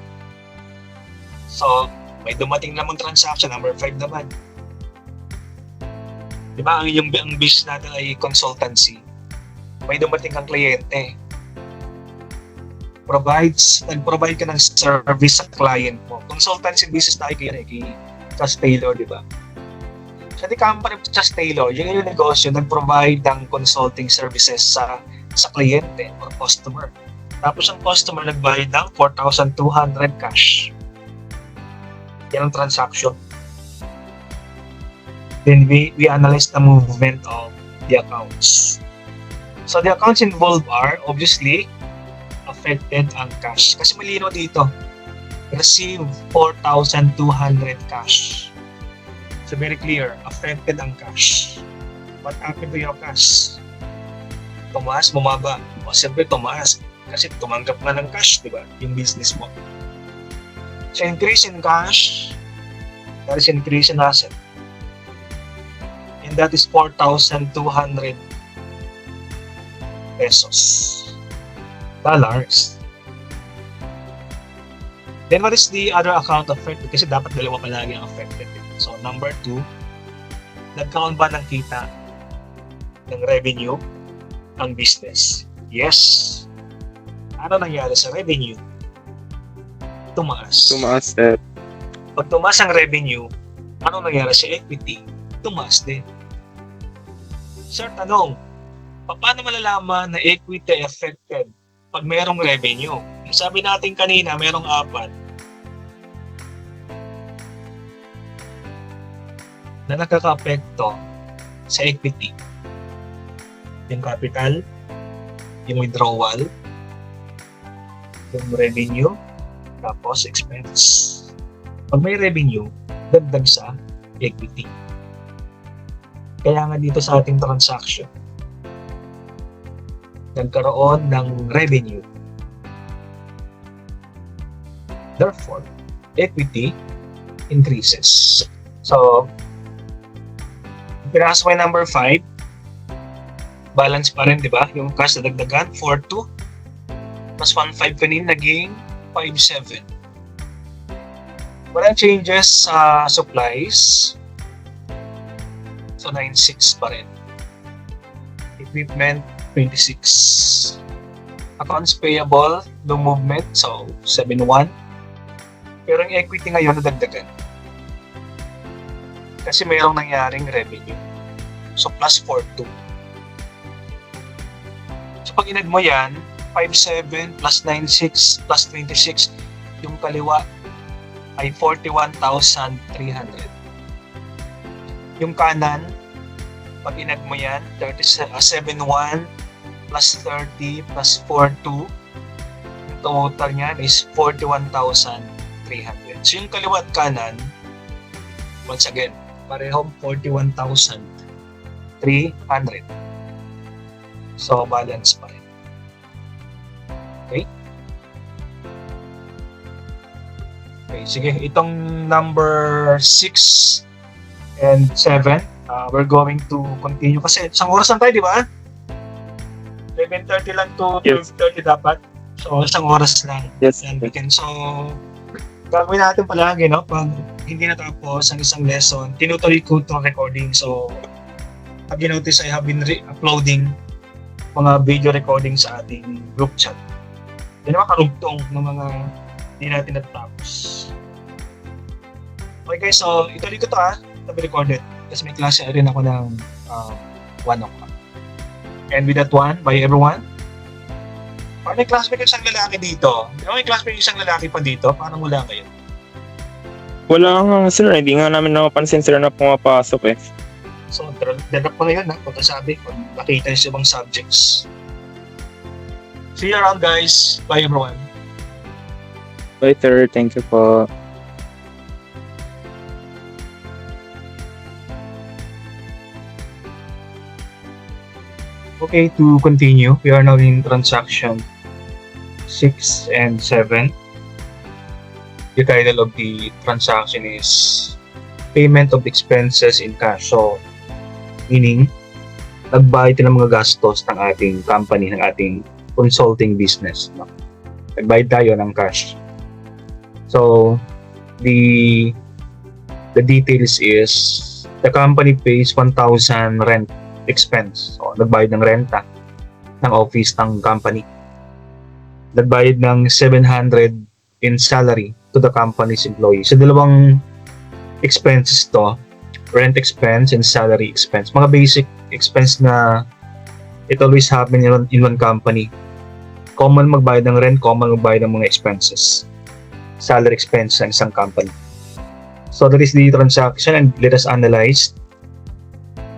So, may dumating namang transaction, number 5 naman. Diba, ang business natin ay consultancy. May dumating kang kliyente. Nag-provide ka ng service sa client mo. Consultancy business na kay Just Taylor, diba? Sa the company of Just Taylor, yung negosyo, nag-provide ng consulting services sa kliyente or customer. Tapos ang customer nagbayad ng 4,200 cash. Yan ang transaction. Then we analyze the movement of the accounts. So the accounts involved are obviously affected ang cash. Kasi malino dito. Receive 4,200 cash. So very clear, affected ang cash. What happened to your cash? Tumaas, bumaba. O siyempre tumaas kasi tumanggap nga ng cash, di ba? Yung business mo. So increase in cash, that is increase in asset. And that is 4,200 pesos. Dollars. Then what is the other account affected? Kasi dapat dalawa palagi ang affected. So number 2, nagkaroon ba ng kita ng revenue ang business? Yes. Ano nangyari sa revenue? Tumaas. Tumaas, sir. Pag tumaas ang revenue, ano nangyari sa equity? Tumaas din. Sir, tanong, paano malalaman na equity affected pag merong revenue? Sabi natin kanina, merong 4 na nakaka-apekto sa equity. Yung capital, yung withdrawal, yung revenue, tapos expense. Pag may revenue, dagdag sa equity. Kaya nga dito sa ating transaction, nagkaroon ng revenue. Therefore, equity increases. So, pinasok ko yung number 5, balance pa rin, di ba? Yung cash na dagdagan, 4,2 plus 1,500 kanina, naging 5,700. Walang changes sa supplies. So, 9,600 pa rin. Equipment, 26. Accounts payable, no movement, so 7,100. Pero yung equity ngayon nadagdagan. Kasi mayroong nangyaring revenue. So, plus 4,200. So, pag inad mo yan, 5,700 plus 9,600 plus 26, yung kaliwa ay 41,300. Yung kanan, pag inad mo yan, 7,100 plus 30 plus 4,200, yung total niyan is 41,300. So, yung kaliwa at kanan, once again, parehong 41,300. So, balance pa rin. Okay? Okay, sige. Itong number 6 and 7, we're going to continue. Kasi isang oras lang tayo, di ba? 11:30 lang to 12:30 dapat. So, isang oras lang. Yes. Yan, we can. So, gagawin natin palagi, no? Pag hindi natapos ang isang lesson, tinutuloy ko itong recording. So, pag you-notice, I have been uploading mga video recording sa ating group chat. Yan ang makarugtong ng mga hindi natin natapos. Okay guys, so ituloy ko to tabi recorded. Kasi may klase rin ako ng 1 o'clock. And with that one, bye everyone. Parang may classmate yung isang lalaki dito. May classmate yung isang lalaki pa dito. Parang wala kayo. Wala nga, sir. Hindi nga namin napapansin, sir, na pumapasok eh. So, drop ko ngayon pagkasabi kung nakita niyo sa ibang subjects. See you around guys. Bye everyone. Bye, sir. Thank you po. Okay, to continue, we are now in transaction 6 and 7. The title of the transaction is payment of expenses in cash. So, meaning, nagbayad ng mga gastos ng ating company, ng ating consulting business. No? Nagbayad tayo ng cash. So, the details is, the company pays 1,000 rent expense. So, nagbayad ng renta ng office ng company. Nagbayad ng 700 in salary to the company's employees. So, dalawang expenses to, rent expense and salary expense. Mga basic expense na it always happen in one company. Common magbayad ng rent, common magbayad ng mga expenses. Salary expense ng isang company. So, that is the transaction and let us analyze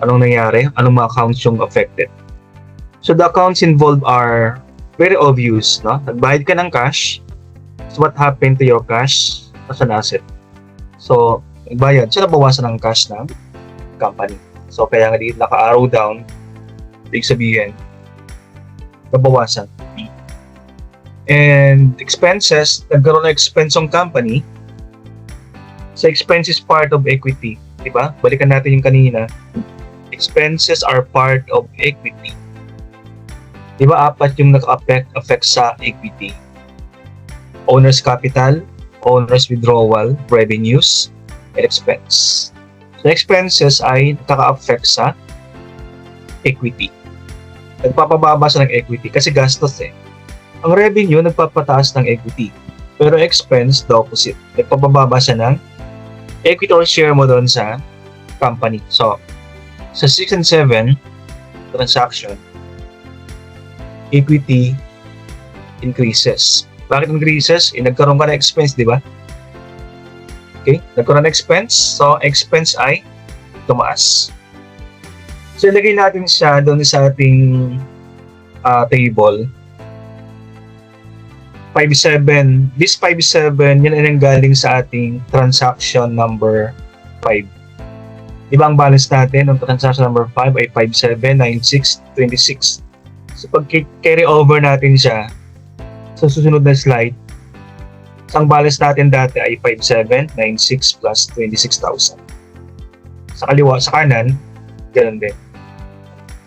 anong nangyari, anong mga accounts yung affected. So the accounts involved are very obvious, no? Nagbayad ka ng cash. So what happened to your cash as an asset? So, nagbayad. So nabawasan ng cash ng company. So kaya nga dito naka-arrow down, ibig sabihin, nabawasan. And expenses, nagkaroon ng expense ng company. So expense is part of equity. Diba? Balikan natin yung kanina. Expenses are part of equity. Diba, 4 yung naka-affect sa equity. Owner's capital, owner's withdrawal, revenues, and expense. So, expenses ay nakaka-affect sa equity. Nagpapababa sa ng equity kasi gastos eh. Ang revenue, nagpapataas ng equity. Pero expense, the opposite. Nagpapababa siya ng equity or share mo doon sa company. So, sa 6 and 7 transaction, equity increases. Bakit increases? Nagkaroon ka ng expense, di ba? Okay? Nagkaroon ng expense. So, expense ay tumaas. So, ilagay natin siya doon sa ating table. 5-7. This 5-7, yun ay nanggaling sa ating transaction number 5. Diba ang balance natin ng transaction number 5 ay 579626. So pag carry over natin siya sa susunod na slide, ang balance natin dati ay 5796 plus 26,000. Sa kaliwa, sa kanan, ganun din.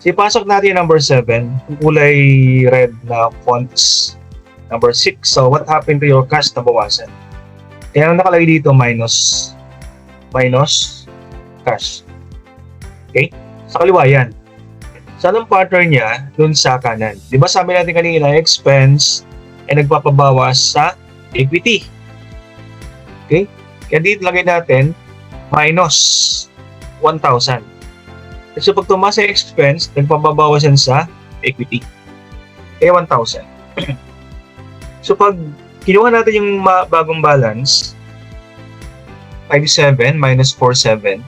So ipasok natin yung number 7, kulay red na fonts. Number 6, so what happened to your cash na bawasan? Kaya ang nakalagay dito, minus cash. Okay? Sa kaliwa yan. So, anong pattern niya dun sa kanan? Di ba sabi natin kanina, expense ay nagpapabawas sa equity. Okay? Kaya dito lagay natin, minus 1,000. So, pag tumaas yung expense, nagpapabawas yan sa equity. Kaya 1,000. So, pag kinuha natin yung bagong balance, 57 minus 47,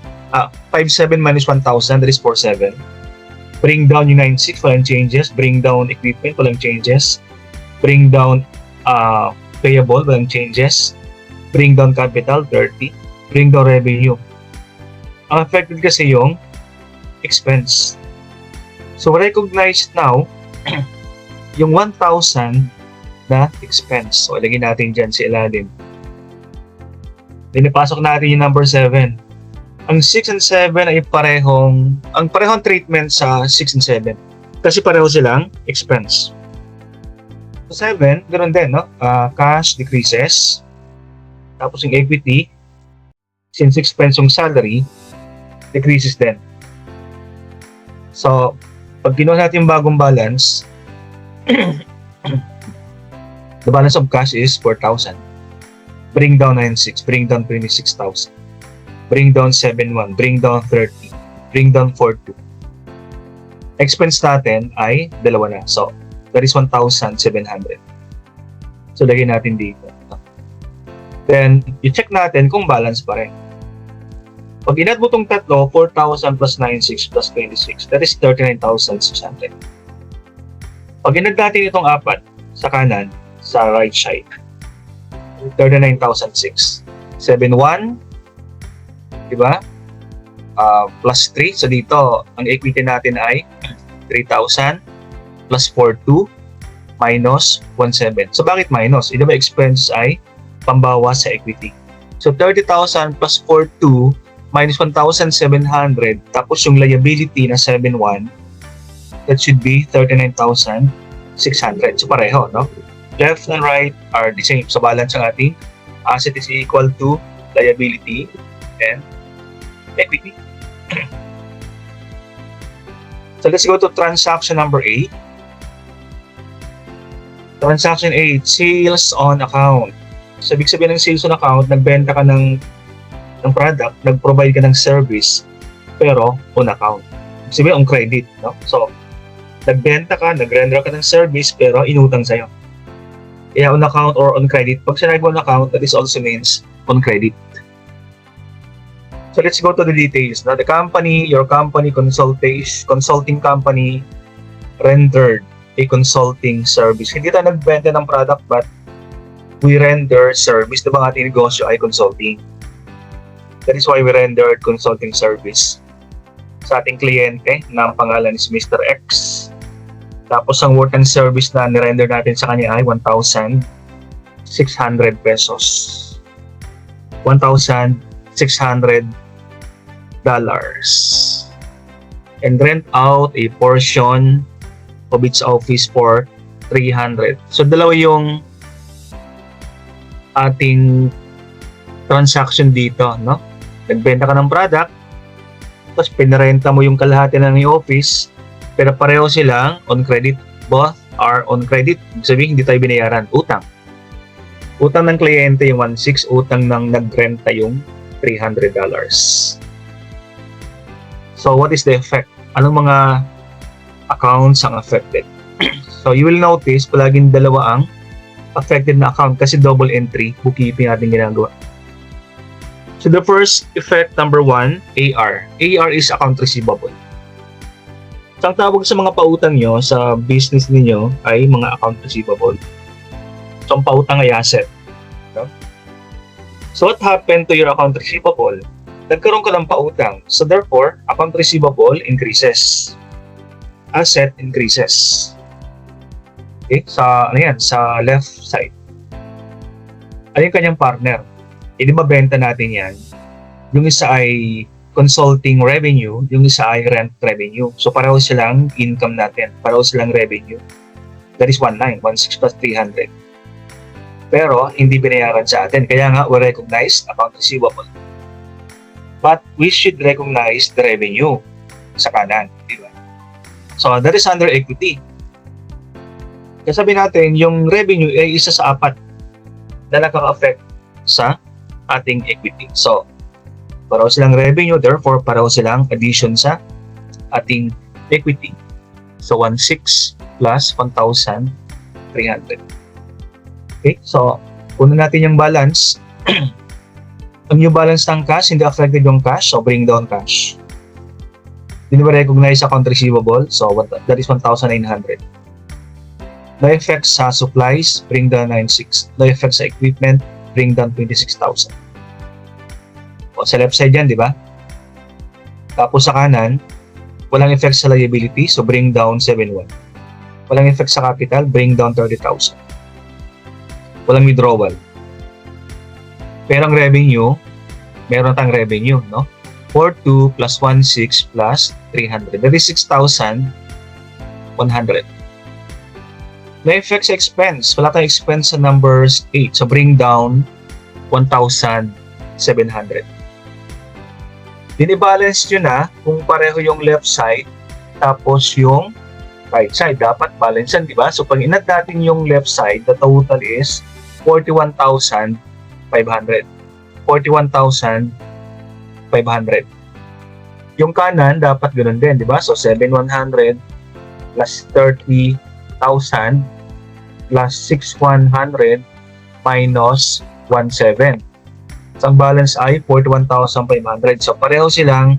57 minus 1,000, that is 47. Bring down yung 96, walang changes. Bring down equipment, walang changes. Bring down payable, walang changes. Bring down capital, 30. Bring down revenue. Ang affected kasi yung expense. So, recognize now yung 1,000 na expense. So, ilagay natin dyan sa ilalim. Pinipasok natin yung number 7. Ang 6 and 7 ay parehong treatment sa 6 and 7. Kasi pareho silang expense. So 7, ganoon din, no? Cash decreases. Tapos yung equity, since expense yung salary, decreases din. So, pag kinuha natin yung bagong balance, The balance of cash is 4,000. Bring down 9,600, bring down 26,000. Bring down 7,100, bring down 30, bring down 42. Expense natin ay dalawa na. So, that is 1,700. So, lagay natin dito. Then, i-check natin kung balance pa rin. Pag inad mo itong tatlo, 4,000 plus 9,600 plus 26, that is 39,600. Pag inad natin itong apat sa kanan, sa right side, 39,600. 7,100, diba? Plus 3. So dito, ang equity natin ay 3,000 plus 4,200 minus 1,700. So bakit minus? Ito ba expense ay pambawas sa equity. So 30,000 plus 4,200 minus 1,700 tapos yung liability na 7,100, that should be 39,600. So pareho, no? Left and right are the same. So balance ang ating asset is equal to liability and equity. So let's go to transaction number 8. Transaction 8, sales on account. So ibig sabihin ng sales on account, nagbenta ka ng product, nag-provide ka ng service, pero on account. Ibig sabihin on credit, no? So nagbenta ka, nag-render ka ng service, pero inutang sa'yo. Kaya on account or on credit. Pag sinabi on account, that is also means on credit. So let's go to the details. Now, the company, your company, consulting company, rendered a consulting service. Hindi tayo nagbenta ng product, but we render service. Diba ang ating negosyo ay consulting? That is why we rendered consulting service sa ating kliyente na ang pangalan is Mr. X. Tapos ang worth ng service na nirender natin sa kanya ay 1,600 pesos. 1,600 dollars. And rent out a portion of its office for 300. So dalawa yung ating transaction dito, no? Nagbenta ka ng product, tapos pinarenta mo yung kalahati ng office, pero pareho silang on credit. Both are on credit. Ibig sabihin, hindi tayo binayaran. Utang. Utang ng kliyente yung 1,600, utang ng nagrenta yung $300. So, what is the effect? Anong mga accounts ang affected? So, you will notice, palaging dalawa ang affected na account kasi double entry, bookkeeping natin ginagawa. So, the first effect, number 1, AR. AR is account receivable. So, ang tawag sa mga pautang nyo sa business niyo ay mga account receivable. So, ang pautang ay asset. No? So, what happened to your account receivable? Nagkaroon ka ng pautang. So, therefore, account receivable increases. Asset increases. Okay? Sa left side. Ano yung kanyang partner? Hindi mabenta natin yan. Yung isa ay consulting revenue, yung isa ay rent revenue. So, pareho silang income natin. Pareho silang revenue. That is 1,900, 1,600 plus 300. Pero, hindi binayaran sa atin. Kaya nga, we recognize account receivable. But, we should recognize the revenue sa kanan. Diba? So, that is under equity. Kasabi natin, yung revenue ay isa sa 4 na nakaka-affect sa ating equity. So, pareho silang revenue, therefore, pareho silang addition sa ating equity. So, 1,600 plus 1,300. Okay, so, puno natin yung balance. Ang new balance ng cash, hindi affected yung cash, so bring down cash. Hindi ba recognize account receivable? So, that is 1,900. No effect sa supplies, bring down 9,600. No effect sa equipment, bring down 26,000. O, sa left side yan, di ba? Tapos sa kanan, walang effect sa liability, so bring down 7,100. Walang effect sa capital, bring down 30,000. Walang withdrawal. Pero ang revenue, meron tayong revenue, no? 4,200 plus 1,600 plus 300. That is 6,100. May effect sa expense. Wala tayong expense sa numbers 8. So, bring down 1,700. Dinibalance nyo na kung pareho yung left side tapos yung right side. Dapat balance yan, di ba? So, pag inad natin yung left side, the total is 41,500. 41,500. Yung kanan, dapat ganun din, di ba? So, 7,100 plus 30,000 plus 6,100 minus 1,700. So, ang balance ay 41,500. So, pareho silang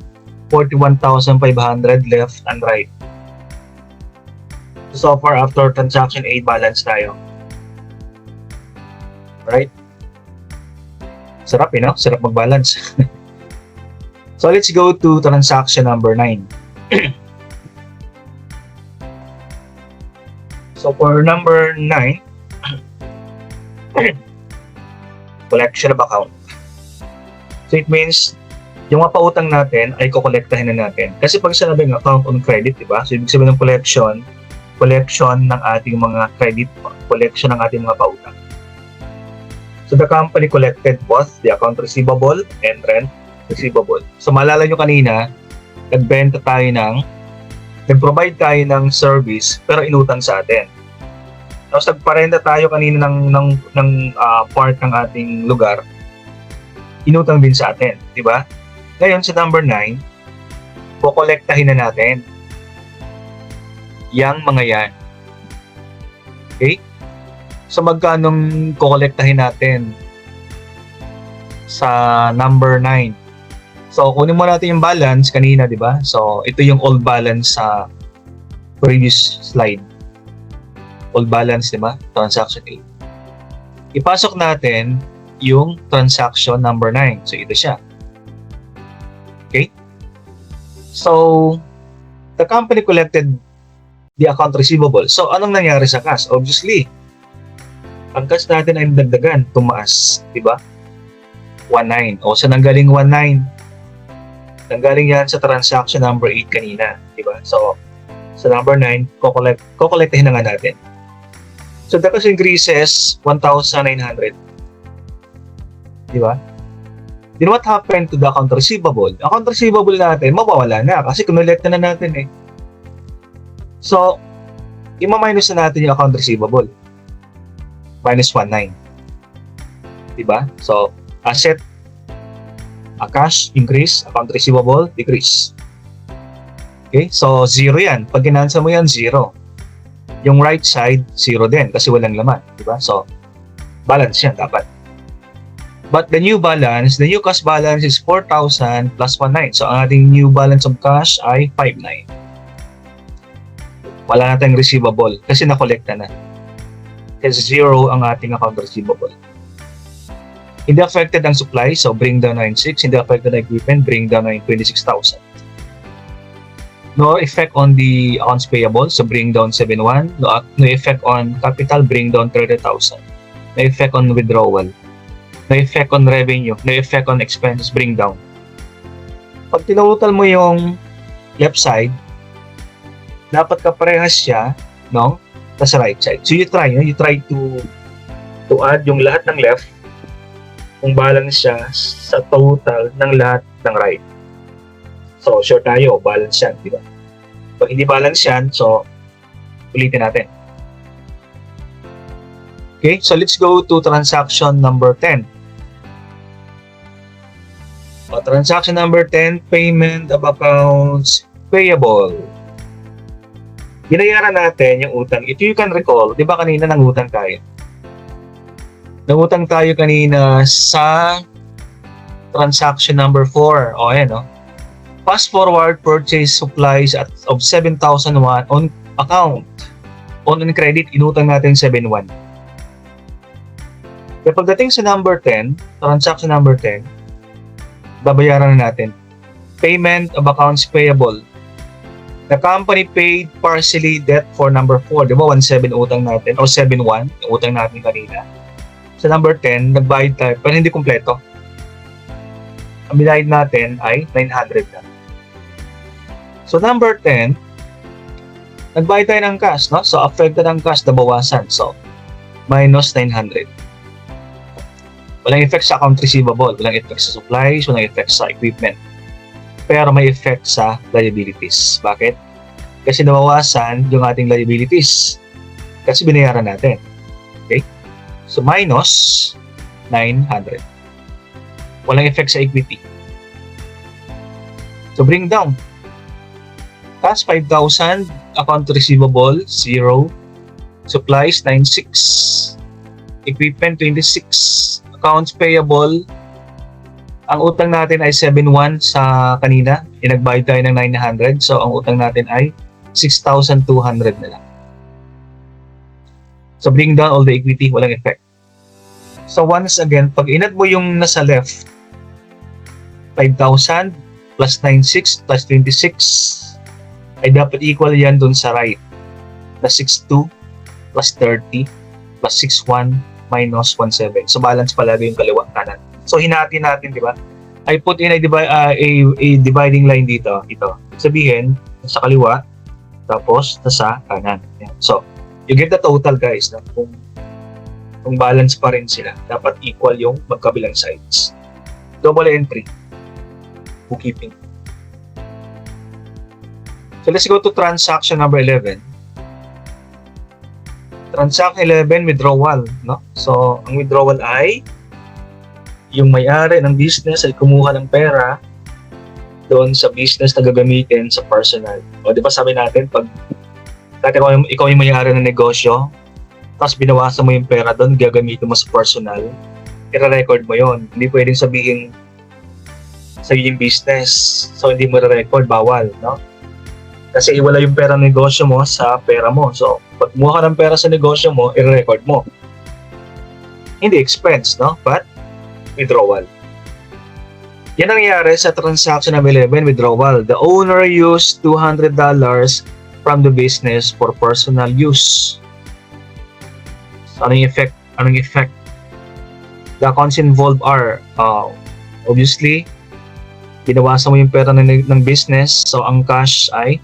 41,500 left and right. So far, after transaction A, balance tayo. Right? Sarap, no? Sarap mag-balance. So, let's go to transaction number 9. So, for number 9, collection of account. So, it means, yung mga pautang natin ay kukolektahin na natin. Kasi pag sinabing account on credit, di ba? So, ibig sabihin ng collection ng ating mga credit, collection ng ating mga pautang. So, the company collected both the account receivable and rent receivable. So, maalala nyo kanina, nag-provide tayo ng service pero inutang sa atin. Tapos, nagparenta tayo kanina ng part ng ating lugar, inutang din sa atin, di ba? Ngayon, sa number 9, kukolektahin na natin yang mga yan. Okay? So, magkanong kukolektahin natin sa number 9? So, kunin mo natin yung balance kanina, di ba? So, ito yung old balance sa previous slide. Old balance, di ba? Transaction A. Ipasok natin yung transaction number 9. So, ito siya. Okay? So, the company collected the account receivable. So, anong nangyari sa cash? Obviously, ang cash natin ay dagdagan, tumaas, di ba? 1.9. O, saan nanggaling 1.9? Nanggaling yan sa transaction number 8 kanina, di ba? So, sa number 9, kukolektahin na nga natin. So, the cash increases 1,900. Di ba? Then what happened to the account receivable? Account receivable natin, mawawala na kasi kinolekta na natin eh. So, ima-minus na natin yung account receivable. Minus 1.9. Diba? So, asset, cash, increase. Account receivable, decrease. Okay? So, 0 yan. Pag ginansa mo yan, 0. Yung right side, 0 din kasi walang laman. Diba? So, balance yan dapat. But the new cash balance is 4,000 plus 1.9. So, ang ating new balance of cash ay 5.9. Wala nating receivable kasi nakolekta na. Kasi 0 ang ating account receivable. Hindi affected ang supply, so bring down 9.6. Hindi affected ang equipment, bring down 26,000. No effect on the accounts payable, so bring down 7.1. No effect on capital, bring down 30,000. No effect on withdrawal. No effect on revenue. No effect on expenses, bring down. Pag tinutotal mo yung left side, dapat kaparehas siya, no? Sa right side. So you try to add yung lahat ng left kung balance siya sa total ng lahat ng right. So sure tayo, balance yan, di ba? Pag hindi balance yan, so ulitin natin. Okay, so let's go to transaction number 10. Transaction number 10, payment of accounts payable. Binayaran natin yung utang. If you can recall, di ba kanina nangutang tayo? Nangutang tayo kanina sa transaction number 4. O, ayan, no? Fast forward purchase supplies of 7,001 on account. On credit, inutang natin 7,100. Kaya pagdating sa number 10, transaction number 10, babayaran na natin. Payment of accounts payable. The company paid partially debt for number 4. Di ba 1,700 utang natin? O 7,100 yung utang natin kanina. Sa number 10, nagbayad tayo pero hindi kumpleto. Ang binayad natin ay 900 na. So number 10, nagbayad tayo ng cash, no? So affected ang cash, nabawasan. So minus 900. Walang effect sa account receivable, walang effect sa supplies, walang effect sa equipment. Pero may effect sa liabilities. Bakit? Kasi nabawasan yung ating liabilities. Kasi binayaran natin. Okay? So, minus 900. Walang effect sa equity. So, bring down. Cash 5,000. Account receivable, 0. Supplies, 96. Equipment, 26. Accounts payable. Ang utang natin ay 7,100 sa kanina. Inagbayad tayo ng 900. So, ang utang natin ay 6,200 na lang. So, bring down all the equity. Walang effect. So, once again, pag inad mo yung nasa left, 5,000 plus 96 plus 26 ay dapat equal yan dun sa right. Plus 62 plus 30 plus 61 minus 17. So, balance palagi yung kaliwa kanan. So, hinati natin, di ba? I put in a dividing line dito. Ito. Sabihin, sa kaliwa, tapos nasa kanan. Yan. So, you get the total, guys. Na kung balance pa rin sila, dapat equal yung magkabilang sides. Double entry. Bookkeeping. So, let's go to transaction number 11. Transaction 11, withdrawal. No? So, ang withdrawal ay yung may-ari ng business ay kumuha ng pera doon sa business na gagamitin sa personal. O, di ba sabi natin, pag ikaw yung may-ari ng negosyo, tapos binawasan mo yung pera doon, gagamitin mo sa personal, i-record mo yon. Hindi pwedeng sabihin sa yung business, so hindi mo i-record, bawal, no? Kasi iwala yung pera ng negosyo mo sa pera mo. So, pag kumuha ka ng pera sa negosyo mo, i-record mo. Hindi expense, no? But, withdrawal. Yan ang nangyari sa transaction number 11, withdrawal. The owner used $200 from the business for personal use. So, anong effect? The accounts involved are, obviously, binawasan mo yung pera ng business, so ang cash ay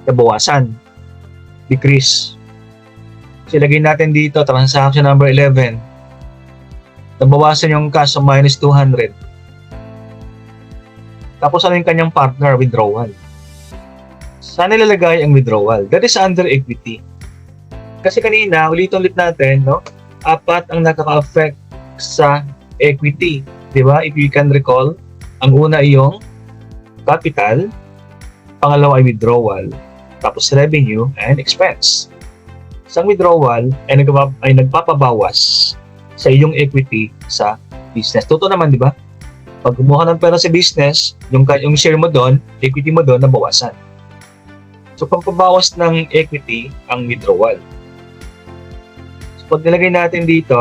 nabawasan. Decrease. So, ilagay natin dito, transaction number 11. Nabawasan yung cash sa minus 200. Tapos ano yung kanyang partner? Withdrawal. Saan nilalagay ang withdrawal? That is under equity. Kasi kanina, ulit-ulit natin, no? 4 ang nakaka-affect sa equity. Diba? If you can recall, ang una ay yung capital, pangalawa ay withdrawal, tapos revenue and expense. Sa withdrawal ay nagpapabawas sa iyong equity sa business. Totoo naman, di ba? Pag kumuha ng pera sa business, yung share mo doon, equity mo doon, nabawasan. So, pagpabawas ng equity, ang withdrawal. So, pag nilagay natin dito,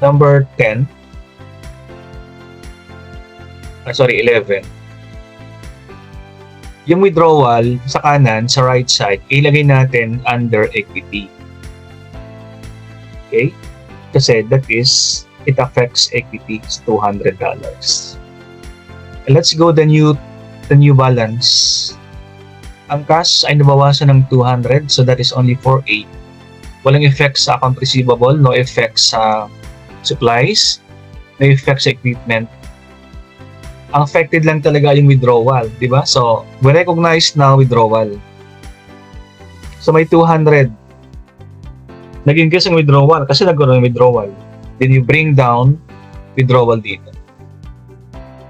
number 10, 11. Yung withdrawal sa kanan, sa right side, ilagay natin under equity. Okay? Kasi that is, it affects equity, it's $200. And let's go the new balance. Ang cash ay nabawasan ng 200, so that is only 48. Walang effect sa account receivable, no effect sa supplies, no effect sa equipment. Ang affected lang talaga yung withdrawal, di ba? So, we recognize now withdrawal. So, may 200. Nag-increase ang withdrawal kasi nagkaroon ng withdrawal. Then you bring down withdrawal dito.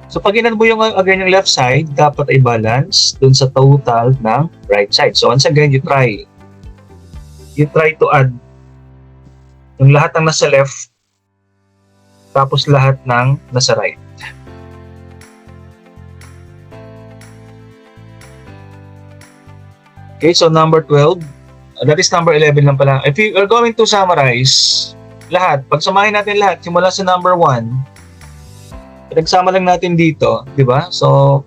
So, pag inad mo yung left side, dapat ay balance dun sa total ng right side. So, once again, you try to add yung lahat ng nasa left tapos lahat ng nasa right. Okay, so number 12, that is number 11 lang pala. If you are going to summarize lahat, pagsamahin natin lahat, simula sa number 1, pinagsama lang natin dito, di ba? So,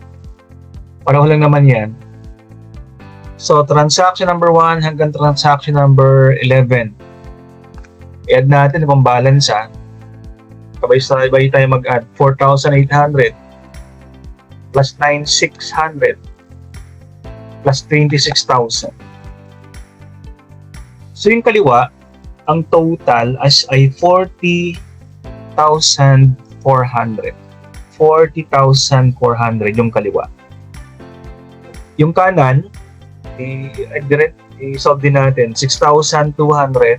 pareho lang naman yan. So, transaction number 1 hanggang transaction number 11. I-add natin kung balance Sabay-sabay tayo mag-add. 4,800 plus 9,600 plus 26,000. So, yung kaliwa, ang total ay 40,400. 40,400 yung kaliwa. Yung kanan, i-solve din natin. 6,200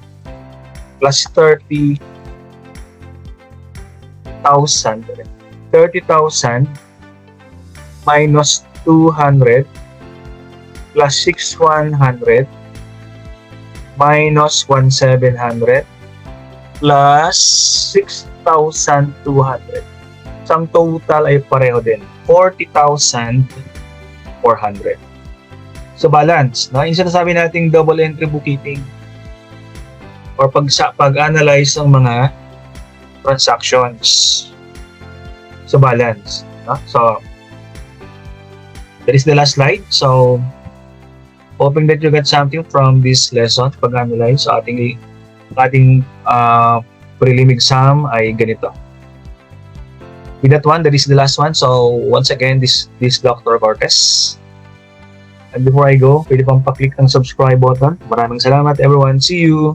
plus 30,000 minus 200 plus 6,100 minus 1,700 plus 6,200. So, ang total ay pareho din. 40,400. So, balance. No? Yung sinasabi nating double entry bookkeeping or pag-analyze ng mga transactions. So, balance. No? So, that is the last slide. So, hoping that you get something from this lesson pag-analyze. So, ating prelim exam ay ganito. With that one, that is the last one. So, once again, this Dr. Cortez. And before I go, pwede pang pa-click ng subscribe button. Maraming salamat everyone. See you!